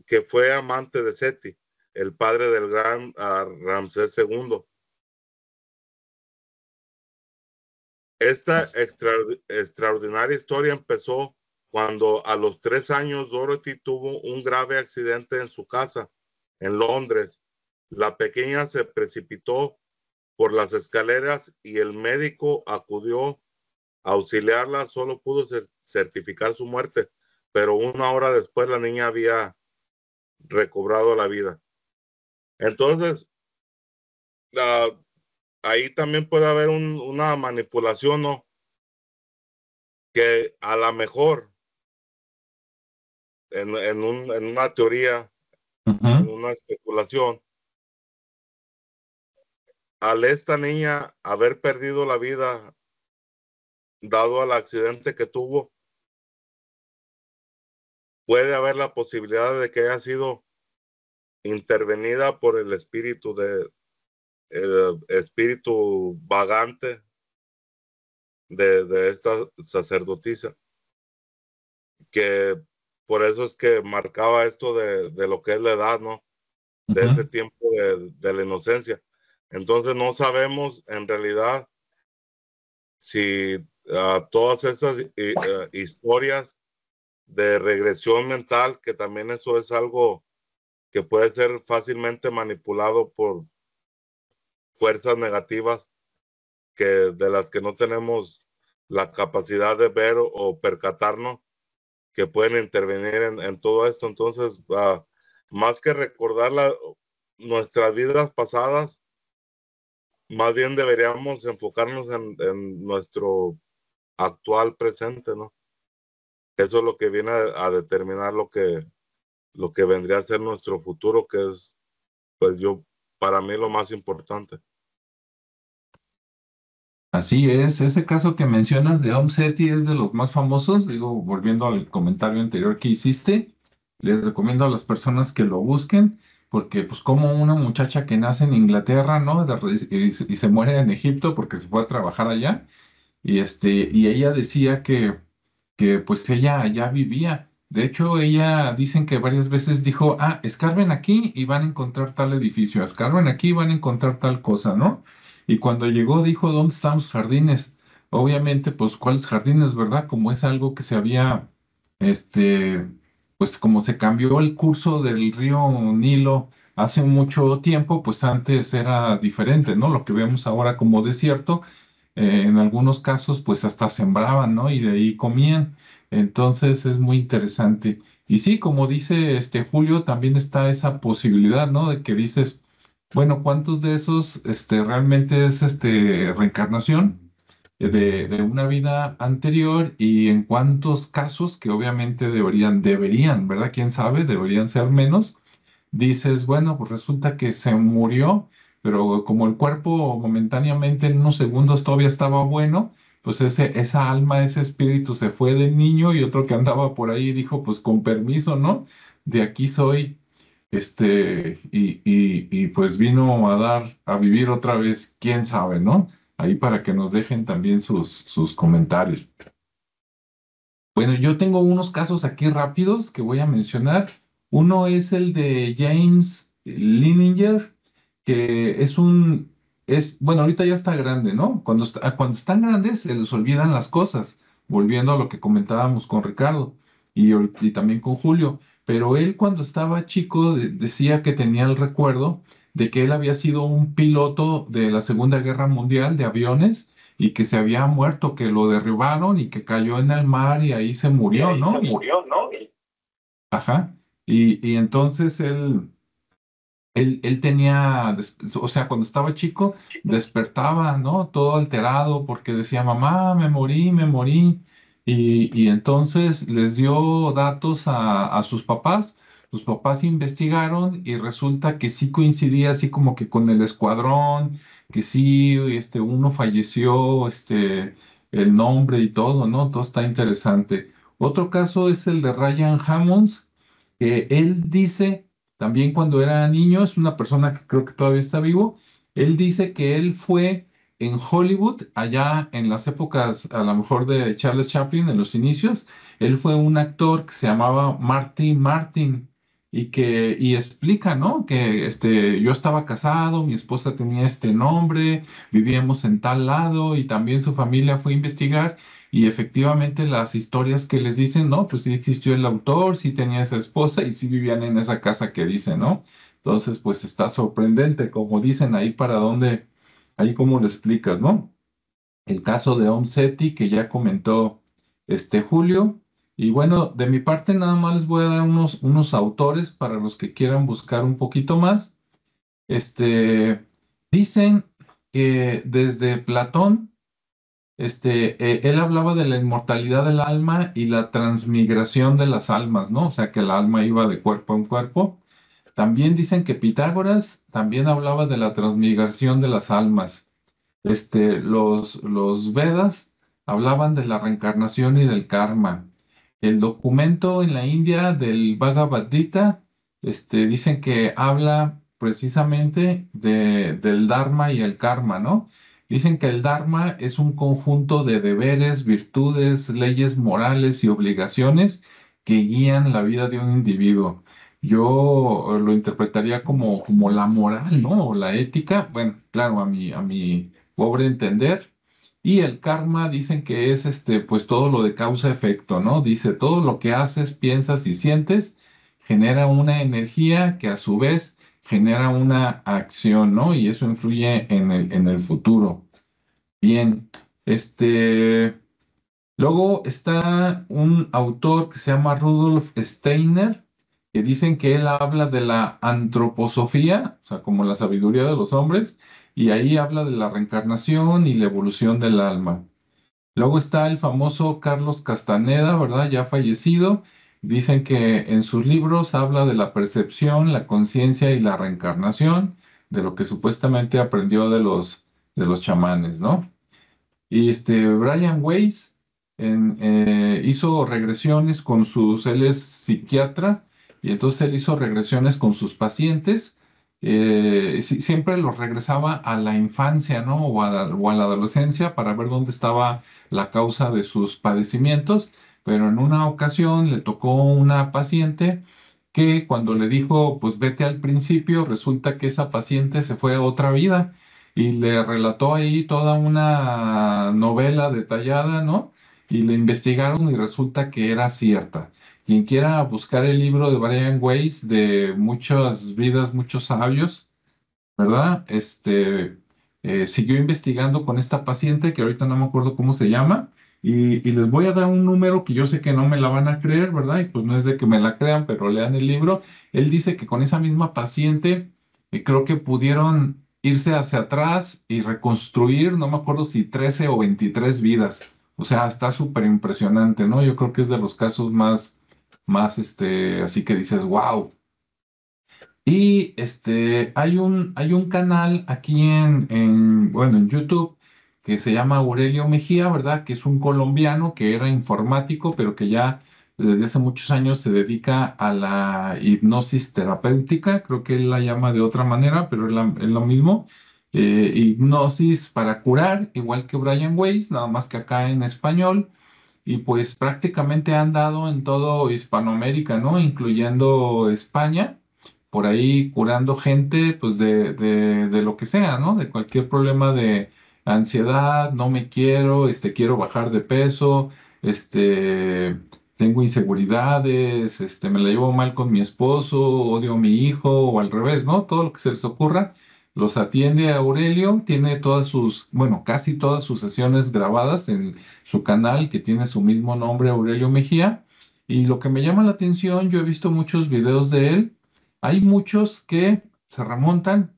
que fue amante de Seti, el padre del gran Ramsés II. Esta extraordinaria historia empezó cuando a los 3 años Dorothy tuvo un grave accidente en su casa en Londres. La pequeña se precipitó por las escaleras y el médico acudió a auxiliarla. Solo pudo certificar su muerte, pero 1 hora después la niña había recobrado la vida. Entonces, ahí también puede haber una manipulación, ¿no? Que a lo mejor en una teoría, en una especulación, al esta niña haber perdido la vida dado al accidente que tuvo, puede haber la posibilidad de que haya sido intervenida por el espíritu espíritu vagante de esta sacerdotisa, que por eso es que marcaba esto de lo que es la edad, ¿no? De ese tiempo de la inocencia. Entonces no sabemos en realidad si todas esas historias de regresión mental, que también eso es algo que puede ser fácilmente manipulado fuerzas negativas de las que no tenemos la capacidad de ver o percatarnos, que pueden intervenir en todo esto. Entonces, más que recordar nuestras vidas pasadas, más bien deberíamos enfocarnos en nuestro actual presente, ¿no? Eso es lo que viene a determinar lo que vendría a ser nuestro futuro, que es, pues para mí lo más importante. Así es, ese caso que mencionas de Om Seti es de los más famosos. Digo, volviendo al comentario anterior que hiciste, les recomiendo a las personas que lo busquen, porque pues como una muchacha que nace en Inglaterra, ¿no? Y se muere en Egipto porque se fue a trabajar allá, y ella decía que pues ella allá vivía. De hecho, ella dicen que varias veces dijo, escarben aquí y van a encontrar tal edificio, escarben aquí y van a encontrar tal cosa, ¿no? Y cuando llegó dijo, ¿dónde están los jardines? Obviamente, pues, ¿cuáles jardines, verdad? Como es algo que se había, este, pues como se cambió el curso del río Nilo hace mucho tiempo, pues antes era diferente, ¿no? Lo que vemos ahora como desierto, en algunos casos, pues hasta sembraban, ¿no? Y de ahí comían. Entonces es muy interesante. Y sí, como dice Julio, también está esa posibilidad, ¿no? De que dices, bueno, ¿cuántos de esos realmente es reencarnación de una vida anterior y en cuántos casos que obviamente deberían, ¿verdad? ¿Quién sabe? Deberían ser menos. Dices, bueno, pues resulta que se murió, pero como el cuerpo momentáneamente en unos segundos todavía estaba bueno, pues esa alma, ese espíritu se fue del niño y otro que andaba por ahí dijo, pues con permiso, ¿no? De aquí soy, y pues vino a vivir otra vez, quién sabe, ¿no? Ahí para que nos dejen también sus comentarios. Bueno, yo tengo unos casos aquí rápidos que voy a mencionar. Uno es el de James Lininger, que bueno, ahorita ya está grande, ¿no? Cuando están grandes se les olvidan las cosas, volviendo a lo que comentábamos con Ricardo y también con Julio. Pero él cuando estaba chico decía que tenía el recuerdo de que él había sido un piloto de la Segunda Guerra Mundial de aviones y que se había muerto, que lo derribaron y que cayó en el mar y ahí se murió, ¿no? Ajá. Y entonces él tenía, o sea, cuando estaba chico, despertaba, ¿no? Todo alterado porque decía, mamá, me morí. Y entonces les dio datos a sus papás. Los papás investigaron y resulta que sí coincidía así como que con el escuadrón, que sí, uno falleció, el nombre y todo, ¿no? Todo está interesante. Otro caso es el de Ryan Hammonds, que él dice también cuando era niño, es una persona que creo que todavía está vivo, él dice que él fue en Hollywood, allá en las épocas a lo mejor de Charles Chaplin, en los inicios, él fue un actor que se llamaba Marty Martin y explica, ¿no? Que yo estaba casado, mi esposa tenía este nombre, vivíamos en tal lado y también su familia fue a investigar y efectivamente las historias que les dicen, no, pues sí existió el autor, sí tenía esa esposa y sí vivían en esa casa que dice, ¿no? Entonces, pues está sorprendente, como dicen ahí para dónde, ahí cómo lo explicas, ¿no? El caso de Om Seti que ya comentó Julio. Y bueno, de mi parte nada más les voy a dar unos autores para los que quieran buscar un poquito más. Dicen que desde Platón, él hablaba de la inmortalidad del alma y la transmigración de las almas, ¿no? O sea, que el alma iba de cuerpo en cuerpo. También dicen que Pitágoras también hablaba de la transmigración de las almas. Los Vedas hablaban de la reencarnación y del karma. El documento en la India del Bhagavad Gita, dicen que habla precisamente del Dharma y el karma, ¿no? Dicen que el Dharma es un conjunto de deberes, virtudes, leyes morales y obligaciones que guían la vida de un individuo. Yo lo interpretaría como la moral, ¿no? O la ética. Bueno, claro, a mi pobre entender. Y el karma dicen que es pues todo lo de causa-efecto, ¿no? Dice, todo lo que haces, piensas y sientes genera una energía que a su vez genera una acción, ¿no? Y eso influye en el futuro. Bien, este, luego está un autor que se llama Rudolf Steiner, que dicen que él habla de la antroposofía, o sea, como la sabiduría de los hombres, y ahí habla de la reencarnación y la evolución del alma. Luego está el famoso Carlos Castaneda, ¿verdad? Ya fallecido. Dicen que en sus libros habla de la percepción, la conciencia y la reencarnación, de lo que supuestamente aprendió de los chamanes, ¿no? Y Brian Weiss hizo regresiones con él es psiquiatra, y entonces él hizo regresiones con sus pacientes. Siempre los regresaba a la infancia, ¿no? O a la adolescencia para ver dónde estaba la causa de sus padecimientos. Pero en una ocasión le tocó una paciente que cuando le dijo, pues vete al principio, resulta que esa paciente se fue a otra vida y le relató ahí toda una novela detallada, ¿no? Y le investigaron y resulta que era cierta. Quien quiera buscar el libro de Brian Weiss de muchas vidas, muchos sabios, ¿verdad? Siguió investigando con esta paciente que ahorita no me acuerdo cómo se llama. Y les voy a dar un número que yo sé que no me la van a creer, ¿verdad? Y pues no es de que me la crean, pero lean el libro. Él dice que con esa misma paciente creo que pudieron irse hacia atrás y reconstruir, no me acuerdo si 13 o 23 vidas. O sea, está súper impresionante, ¿no? Yo creo que es de los casos así que dices, wow. Y hay un canal aquí bueno, en YouTube que se llama Aurelio Mejía, ¿verdad? Que es un colombiano que era informático, pero que ya desde hace muchos años se dedica a la hipnosis terapéutica. Creo que él la llama de otra manera, pero es lo mismo. Hipnosis para curar, igual que Brian Weiss, nada más que acá en español. Y pues prácticamente han dado en todo Hispanoamérica, ¿no? Incluyendo España por ahí curando gente, pues de lo que sea, ¿no? De cualquier problema de ansiedad, no me quiero, quiero bajar de peso, tengo inseguridades, me la llevo mal con mi esposo, odio a mi hijo, o al revés, ¿no? Todo lo que se les ocurra, los atiende Aurelio, tiene bueno, casi todas sus sesiones grabadas en su canal, que tiene su mismo nombre, Aurelio Mejía. Y lo que me llama la atención, yo he visto muchos videos de él, hay muchos que se remontan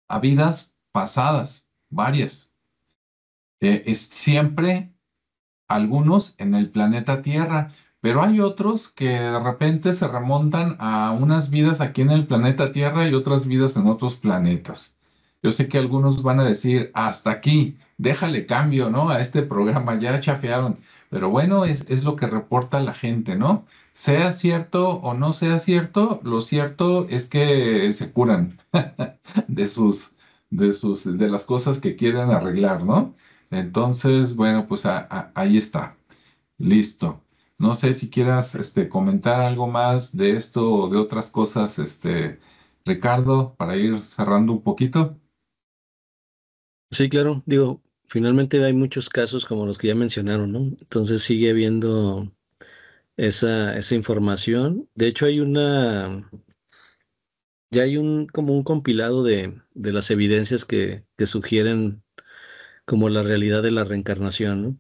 a vidas pasadas, varias. Es siempre algunos en el planeta Tierra, pero hay otros que de repente se remontan a unas vidas aquí en el planeta Tierra y otras vidas en otros planetas. Yo sé que algunos van a decir, hasta aquí, déjale cambio, ¿no? A este programa, ya chafearon. Pero bueno, es lo que reporta la gente, ¿no? Sea cierto o no sea cierto, lo cierto es que se curan de de las cosas que quieren arreglar, ¿no? Entonces, bueno, pues ahí está. Listo. No sé si quieras comentar algo más de esto o de otras cosas, Ricardo, para ir cerrando un poquito. Sí, claro, digo, finalmente hay muchos casos como los que ya mencionaron, ¿no? Entonces sigue habiendo esa información. De hecho, ya hay como un compilado de las evidencias que sugieren como la realidad de la reencarnación, ¿no?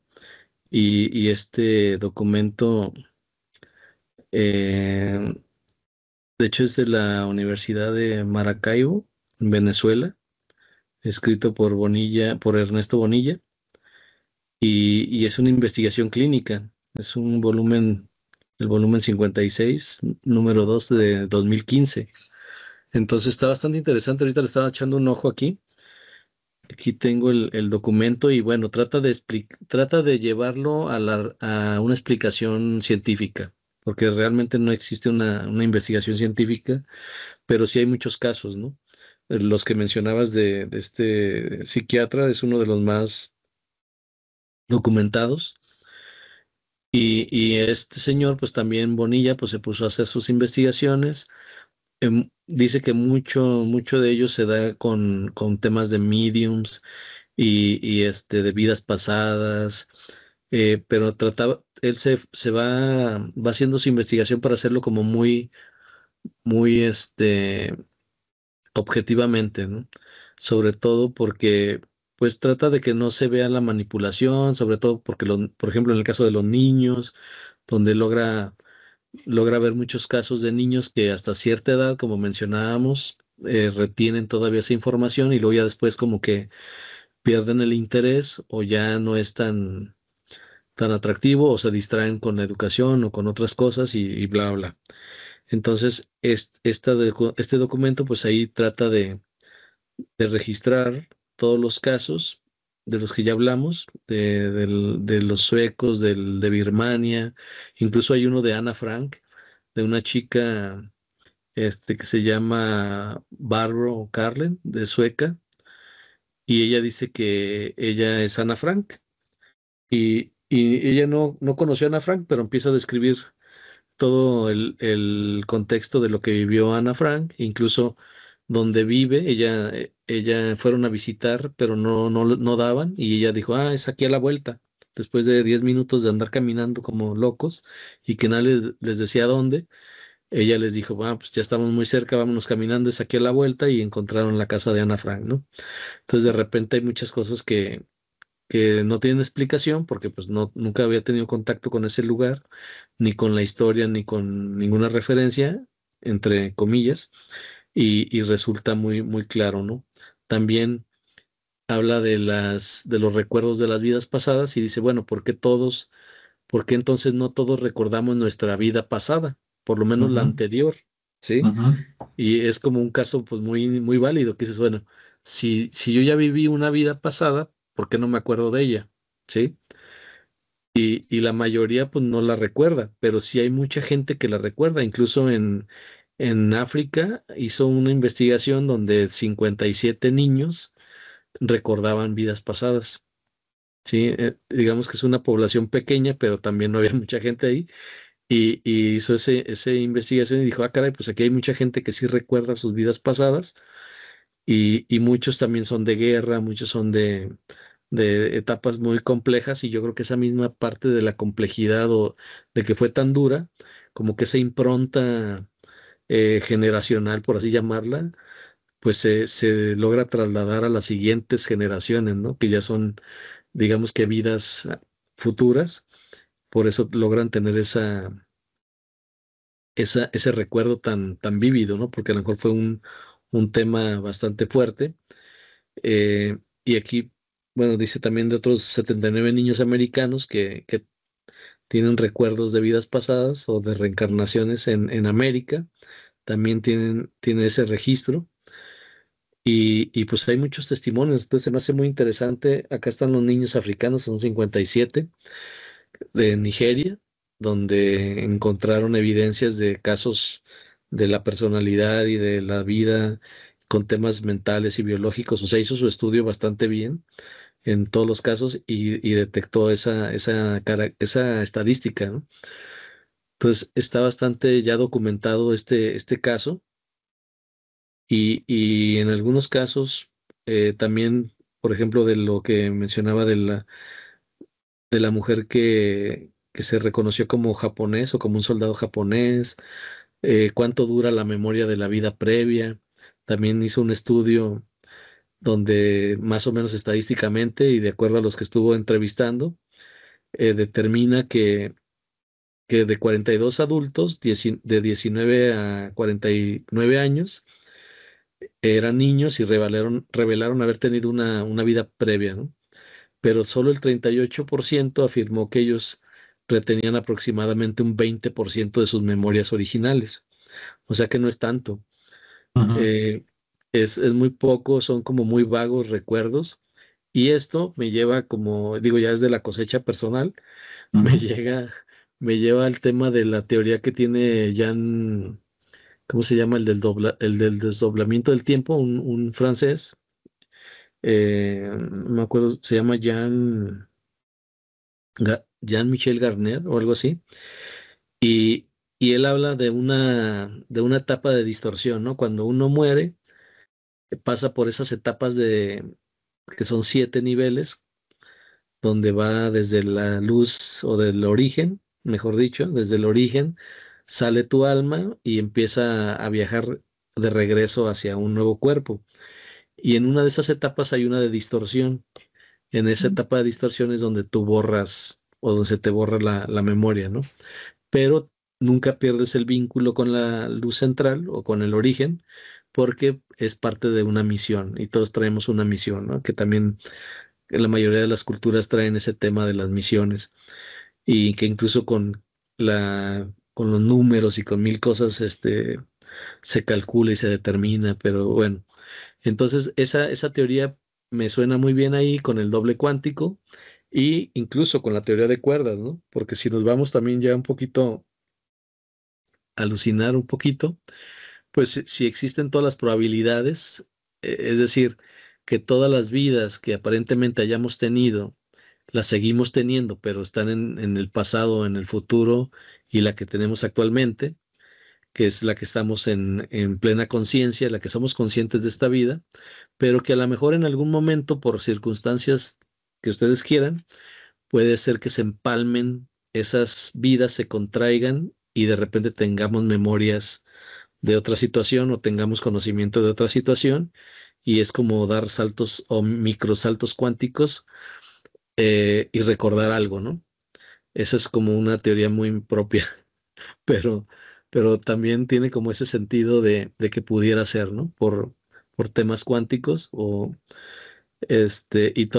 Y este documento, eh, de hecho, es de la Universidad de Maracaibo, en Venezuela, escrito por Ernesto Bonilla, y es una investigación clínica. Es el volumen 56, número 2 de 2015. Entonces está bastante interesante. Ahorita le estaba echando un ojo aquí. Aquí tengo el documento y bueno, trata de llevarlo a una explicación científica, porque realmente no existe una investigación científica, pero sí hay muchos casos, ¿no? Los que mencionabas de este psiquiatra es uno de los más documentados. Y este señor, pues también Bonilla, pues se puso a hacer sus investigaciones. Dice que mucho de ello se da con temas de mediums y de vidas pasadas, pero él va haciendo su investigación para hacerlo como muy, muy, objetivamente, ¿no? Sobre todo porque pues trata de que no se vea la manipulación, sobre todo porque, por ejemplo, en el caso de los niños, donde logra ver muchos casos de niños que hasta cierta edad, como mencionábamos, retienen todavía esa información y luego ya después como que pierden el interés o ya no es tan atractivo o se distraen con la educación o con otras cosas y bla, bla. Entonces, este documento, pues ahí trata de registrar todos los casos de los que ya hablamos, de los suecos, de Birmania, incluso hay uno de Ana Frank, de una chica que se llama Barbro Karlen, de Sueca, y ella dice que ella es Ana Frank, y ella no conoció a Ana Frank, pero empieza a describir todo el contexto de lo que vivió Ana Frank, incluso donde vive, ella fueron a visitar, pero no daban, y ella dijo, es aquí a la vuelta, después de 10 minutos de andar caminando como locos, y que nadie les decía dónde, ella les dijo, pues ya estamos muy cerca, vámonos caminando, es aquí a la vuelta, y encontraron la casa de Ana Frank, ¿no? Entonces de repente hay muchas cosas que no tienen explicación porque pues nunca había tenido contacto con ese lugar, ni con la historia, ni con ninguna referencia, entre comillas, y resulta muy claro, ¿no? También habla de los recuerdos de las vidas pasadas y dice, bueno, por qué entonces no todos recordamos nuestra vida pasada? Por lo menos la Ujú, anterior, ¿sí? ujú, Y es como un caso pues muy válido, que dices, bueno, si yo ya viví una vida pasada, ¿por qué no me acuerdo de ella? ¿Sí? Y la mayoría pues no la recuerda, pero sí hay mucha gente que la recuerda. Incluso en África hizo una investigación donde 57 niños recordaban vidas pasadas. Sí, digamos que es una población pequeña, pero también no había mucha gente ahí. Y hizo esa investigación y dijo, caray, pues aquí hay mucha gente que sí recuerda sus vidas pasadas y muchos también son de guerra, muchos son de etapas muy complejas y yo creo que esa misma parte de la complejidad o de que fue tan dura, como que esa impronta generacional, por así llamarla, pues se logra trasladar a las siguientes generaciones, ¿no? Que ya son, digamos que vidas futuras, por eso logran tener ese recuerdo tan vívido, ¿no? Porque a lo mejor fue un tema bastante fuerte. Y aquí, bueno, dice también de otros 79 niños americanos que tienen recuerdos de vidas pasadas o de reencarnaciones en América, también tienen ese registro. Y pues hay muchos testimonios, entonces se me hace muy interesante. Acá están los niños africanos, son 57 de Nigeria, donde encontraron evidencias de casos de la personalidad y de la vida con temas mentales y biológicos. O sea, hizo su estudio bastante bien en todos los casos y detectó esa estadística, ¿no? Entonces, está bastante ya documentado este caso y en algunos casos también, por ejemplo, de lo que mencionaba de la mujer que se reconoció como japonés o como un soldado japonés, cuánto dura la memoria de la vida previa. También hizo un estudio donde más o menos estadísticamente y de acuerdo a los que estuvo entrevistando, determina que de 42 adultos, de 19 a 49 años, eran niños y revelaron haber tenido una vida previa, ¿no? Pero solo el 38% afirmó que ellos retenían aproximadamente un 20% de sus memorias originales. O sea que no es tanto. ujú. Eh, es muy poco, son como muy vagos recuerdos. Y esto me lleva, como digo, ya es de la cosecha personal, me Ujú, llega, me lleva al tema de la teoría que tiene Jan, ¿cómo se llama? El del desdoblamiento del tiempo, un francés, no me acuerdo, se llama Jean-Michel Garner o algo así, y, y él habla de una etapa de distorsión, ¿no? Cuando uno muere, pasa por esas etapas que son 7 niveles, donde va desde la luz o del origen, mejor dicho, desde el origen, sale tu alma y empieza a viajar de regreso hacia un nuevo cuerpo. Y en una de esas etapas hay una de distorsión. En esa etapa de distorsión es donde tú borras o donde se te borra la memoria, ¿no? Pero nunca pierdes el vínculo con la luz central o con el origen, porque es parte de una misión y todos traemos una misión, ¿no? Que también la mayoría de las culturas traen ese tema de las misiones y que incluso con los números y con mil cosas, se calcula y se determina, pero bueno, entonces esa teoría me suena muy bien ahí con el doble cuántico y incluso con la teoría de cuerdas, ¿no? Porque si nos vamos también ya un poquito alucinar un poquito, pues si existen todas las probabilidades, es decir, que todas las vidas que aparentemente hayamos tenido, las seguimos teniendo, pero están en el pasado, en el futuro y la que tenemos actualmente, que es la que estamos en plena conciencia, la que somos conscientes de esta vida, pero que a lo mejor en algún momento, por circunstancias que ustedes quieran, puede ser que se empalmen esas vidas, se contraigan y de repente tengamos memorias de otra situación o tengamos conocimiento de otra situación y es como dar saltos o microsaltos cuánticos y recordar algo, ¿no? Esa es como una teoría muy propia, pero, pero también tiene como ese sentido de que pudiera ser, ¿no? Por temas cuánticos o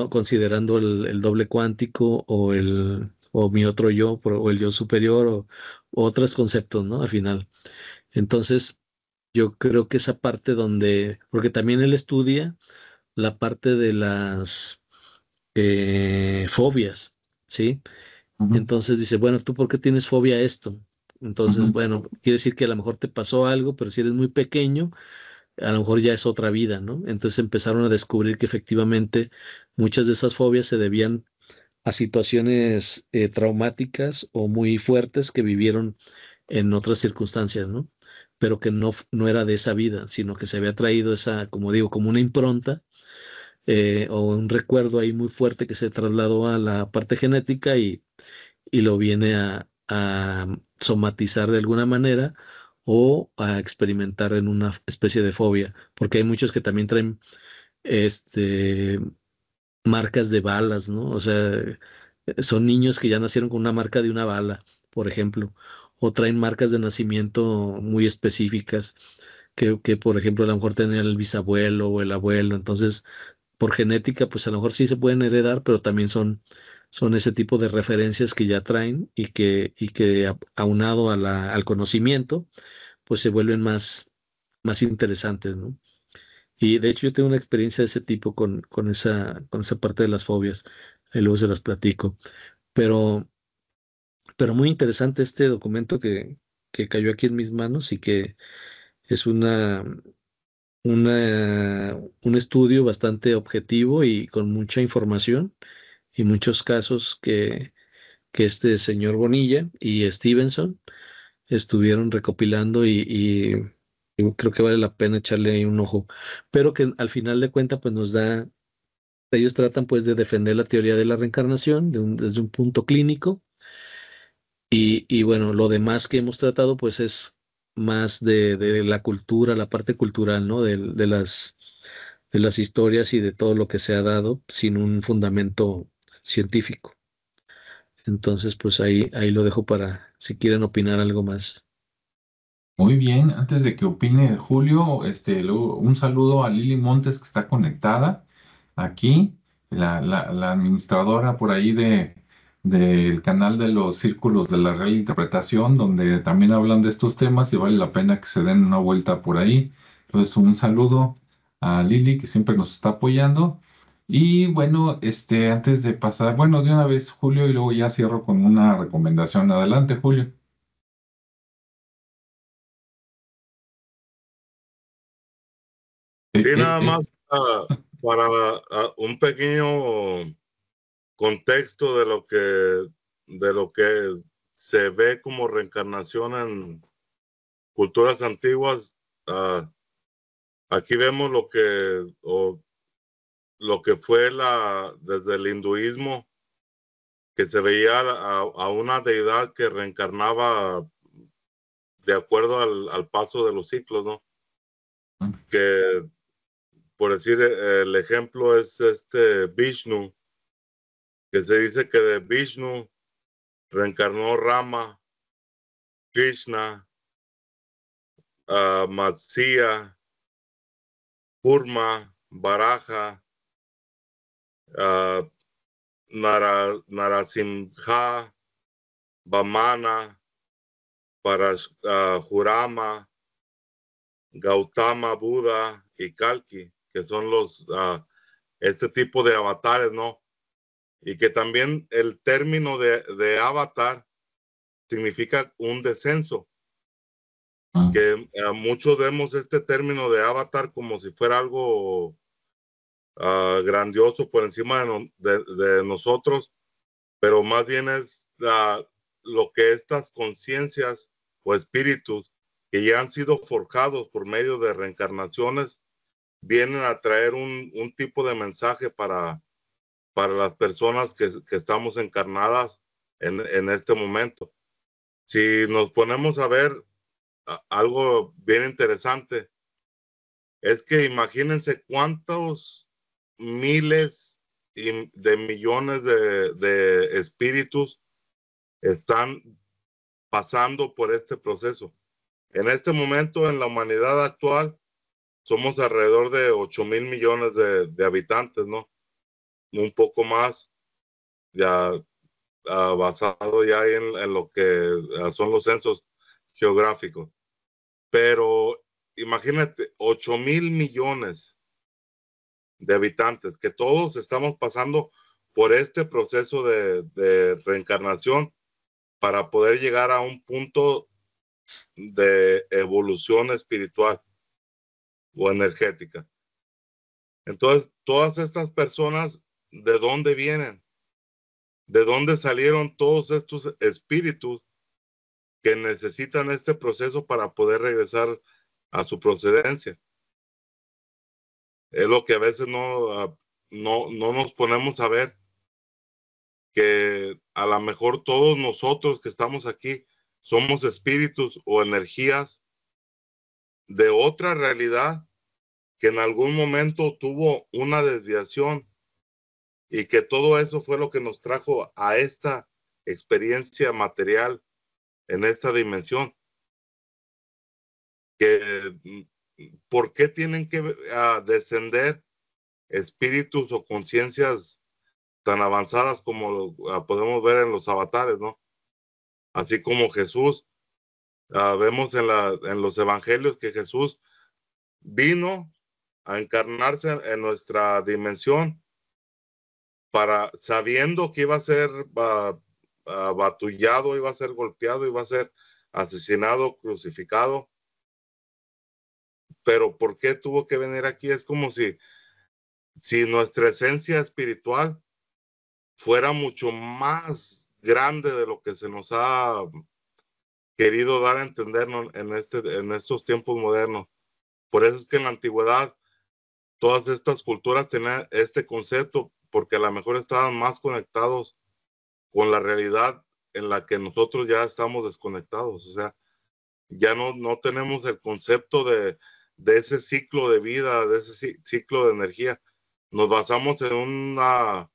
considerando el doble cuántico o mi otro yo o el yo superior o otros conceptos, ¿no? Al final. Entonces, yo creo que esa parte donde, porque también él estudia la parte de las fobias, ¿sí? Ujú, Entonces dice, bueno, ¿tú por qué tienes fobia a esto? Entonces, ujú. bueno, quiere decir que a lo mejor te pasó algo, pero si eres muy pequeño, a lo mejor ya es otra vida, ¿no? Entonces empezaron a descubrir que efectivamente muchas de esas fobias se debían a situaciones traumáticas o muy fuertes que vivieron en otras circunstancias, ¿no? Pero que no era de esa vida, sino que se había traído esa, como digo, como una impronta o un recuerdo ahí muy fuerte que se trasladó a la parte genética y lo viene a somatizar de alguna manera o a experimentar en una especie de fobia, porque hay muchos que también traen este, marcas de balas, ¿no? O sea, son niños que ya nacieron con una marca de una bala, por ejemplo, o traen marcas de nacimiento muy específicas por ejemplo, a lo mejor tenía el bisabuelo o el abuelo, entonces por genética, pues a lo mejor sí se pueden heredar, pero también son ese tipo de referencias que ya traen y que aunado al conocimiento, pues se vuelven más interesantes, ¿no? Y de hecho yo tengo una experiencia de ese tipo con esa parte de las fobias, y luego se las platico. Pero, pero muy interesante este documento que cayó aquí en mis manos y que es un estudio bastante objetivo y con mucha información y muchos casos que este señor Bonilla y Stevenson estuvieron recopilando y creo que vale la pena echarle ahí un ojo. Pero que al final de cuentas, pues ellos tratan pues de defender la teoría de la reencarnación desde un punto clínico y bueno, lo demás que hemos tratado pues es más de la cultura, la parte cultural, ¿no? De las historias y de todo lo que se ha dado sin un fundamento científico. Entonces, pues ahí lo dejo para si quieren opinar algo más. Muy bien, antes de que opine Julio, un saludo a Lili Montes que está conectada aquí, la administradora por ahí del canal de los Círculos de la Real Interpretación, donde también hablan de estos temas y vale la pena que se den una vuelta por ahí. Entonces, un saludo a Lili que siempre nos está apoyando. Y bueno, antes de pasar, bueno, de una vez Julio y luego ya cierro con una recomendación. Adelante, Julio. Sí, Eh, eh, nada eh, más para un pequeño contexto de lo que se ve como reencarnación en culturas antiguas. ah, Aquí vemos lo que fue desde el hinduismo, que se veía a una deidad que reencarnaba de acuerdo al paso de los ciclos, ¿no? que por decir el ejemplo es Vishnu, que se dice que de Vishnu reencarnó Rama, Krishna, Matsya, Kurma, Baraja, Narasimha, Vamana, Parashurama, Gautama, Buda y Kalki, que son este tipo de avatares, ¿no? Y que también el término de avatar significa un descenso, que muchos vemos este término de avatar como si fuera algo grandioso por encima de nosotros, pero más bien es lo que estas conciencias o espíritus que ya han sido forjados por medio de reencarnaciones vienen a traer un tipo de mensaje para las personas que estamos encarnadas en este momento. Si nos ponemos a ver algo bien interesante, es que imagínense cuántos miles de millones de espíritus están pasando por este proceso. En este momento, en la humanidad actual, somos alrededor de 8,000 millones de habitantes, ¿no? Un poco más, ya basado ya en lo que son los censos geográficos. Pero imagínate, 8,000 millones de habitantes, que todos estamos pasando por este proceso de reencarnación para poder llegar a un punto de evolución espiritual o energética. Entonces, todas estas personas, ¿de dónde vienen? ¿De dónde salieron todos estos espíritus que necesitan este proceso para poder regresar a su procedencia? Es lo que a veces no nos ponemos a ver, que a lo mejor todos nosotros que estamos aquí somos espíritus o energías de otra realidad que en algún momento tuvo una desviación y que todo eso fue lo que nos trajo a esta experiencia material en esta dimensión. ¿Por qué tienen que descender espíritus o conciencias tan avanzadas como podemos ver en los avatares, ¿no? Así como Jesús, vemos en los evangelios que Jesús vino a encarnarse en nuestra dimensión sabiendo que iba a ser abatullado, iba a ser golpeado, iba a ser asesinado, crucificado. Pero ¿por qué tuvo que venir aquí? Es como si nuestra esencia espiritual fuera mucho más grande de lo que se nos ha querido dar a entender en estos tiempos modernos. Por eso es que en la antigüedad todas estas culturas tenían este concepto, porque a lo mejor estaban más conectados con la realidad en la que nosotros ya estamos desconectados. O sea, ya no tenemos el concepto de ese ciclo de vida, de ese ciclo de energía. Nos basamos en una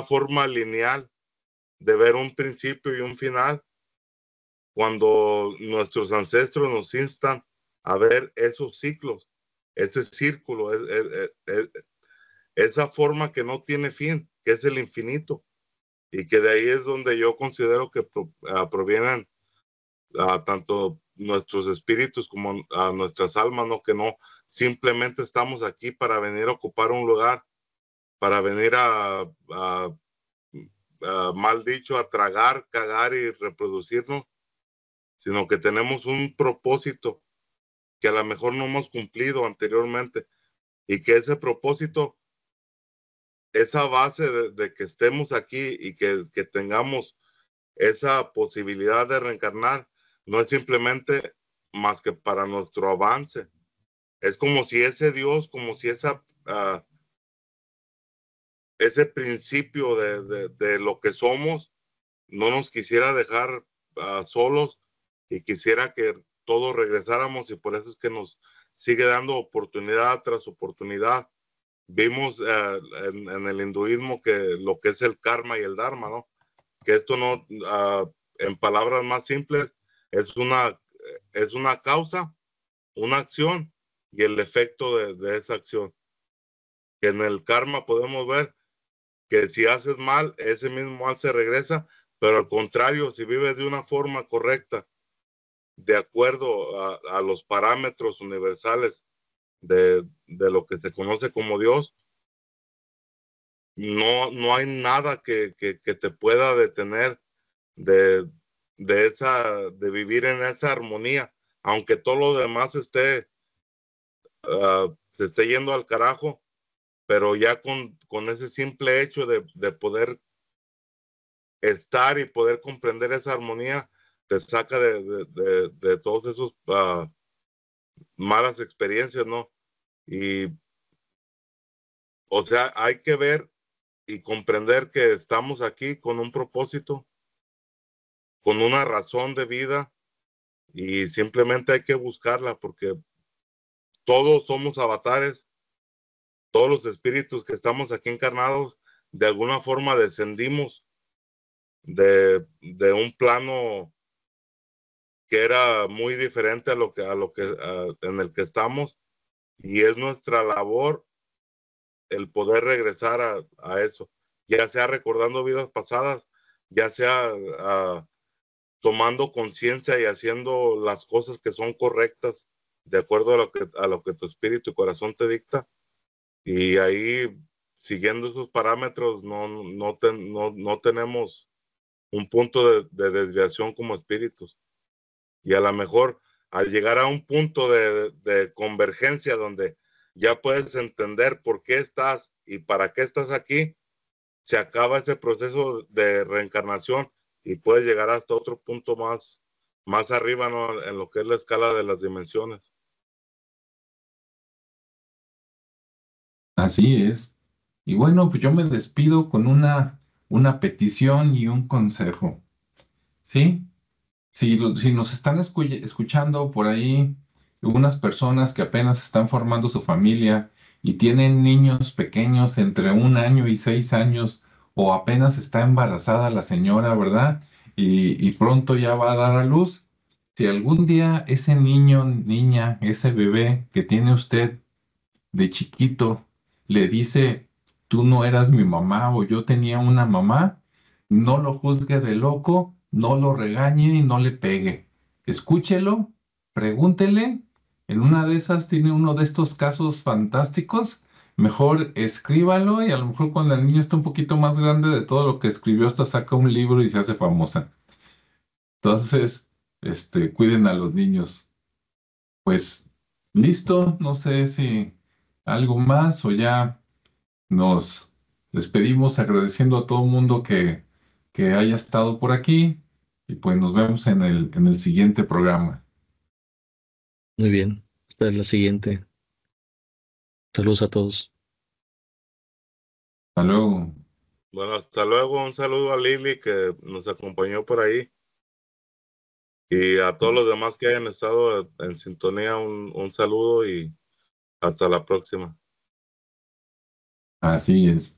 forma lineal de ver un principio y un final, cuando nuestros ancestros nos instan a ver esos ciclos, ese círculo, esa forma que no tiene fin, que es el infinito, y que de ahí es donde yo considero que provienen tanto nuestros espíritus como a nuestras almas, ¿no? Que no simplemente estamos aquí para venir a ocupar un lugar, para venir mal dicho, a tragar, cagar y reproducirnos, sino que tenemos un propósito que a lo mejor no hemos cumplido anteriormente, y que ese propósito, esa base de que estemos aquí y que tengamos esa posibilidad de reencarnar, no es simplemente más que para nuestro avance. Es como si ese Dios, como si ese principio de lo que somos no nos quisiera dejar solos y quisiera que todos regresáramos, y por eso es que nos sigue dando oportunidad tras oportunidad. Vimos en el hinduismo que lo que es el karma y el dharma, ¿no? Que esto no, en palabras más simples, es una causa, una acción y el efecto de esa acción. Que en el karma podemos ver que si haces mal, ese mismo mal se regresa, pero al contrario, si vives de una forma correcta, de acuerdo a los parámetros universales de lo que se conoce como Dios, no hay nada que te pueda detener de vivir en esa armonía, aunque todo lo demás se esté yendo al carajo, pero ya con ese simple hecho de poder estar y poder comprender esa armonía, te saca de todos esos malas experiencias, ¿no? Y, o sea, hay que ver y comprender que estamos aquí con un propósito, con una razón de vida, y simplemente hay que buscarla porque todos somos avatares, todos los espíritus que estamos aquí encarnados, de alguna forma descendimos de un plano que era muy diferente a lo que en el que estamos, y es nuestra labor el poder regresar a eso, ya sea recordando vidas pasadas, ya sea tomando conciencia y haciendo las cosas que son correctas de acuerdo a lo que tu espíritu y corazón te dicta, y ahí siguiendo esos parámetros no tenemos un punto de desviación como espíritus. Y a lo mejor al llegar a un punto de convergencia donde ya puedes entender por qué estás y para qué estás aquí, se acaba ese proceso de reencarnación y puedes llegar hasta otro punto más arriba, ¿no? En lo que es la escala de las dimensiones. Así es. Y bueno, pues yo me despido con una petición y un consejo. ¿Sí? Si nos están escuchando por ahí unas personas que apenas están formando su familia y tienen niños pequeños entre 1 año y 6 años, o apenas está embarazada la señora, ¿verdad? Y pronto ya va a dar a luz. Si algún día ese niño, niña, ese bebé que tiene usted de chiquito le dice, tú no eras mi mamá o yo tenía una mamá, no lo juzgue de loco, no lo regañe y no le pegue. Escúchelo, pregúntele. En una de esas tiene uno de estos casos fantásticos. Mejor escríbalo y a lo mejor cuando el niño está un poquito más grande de todo lo que escribió, hasta saca un libro y se hace famosa. Entonces, cuiden a los niños. Pues listo, no sé si algo más o ya nos despedimos agradeciendo a todo el mundo que haya estado por aquí y pues nos vemos en el siguiente programa. Muy bien. Esta es la siguiente. Saludos a todos. Hasta luego. Bueno, hasta luego. Un saludo a Lili que nos acompañó por ahí. Y a todos los demás que hayan estado en sintonía, un saludo y hasta la próxima. Así es.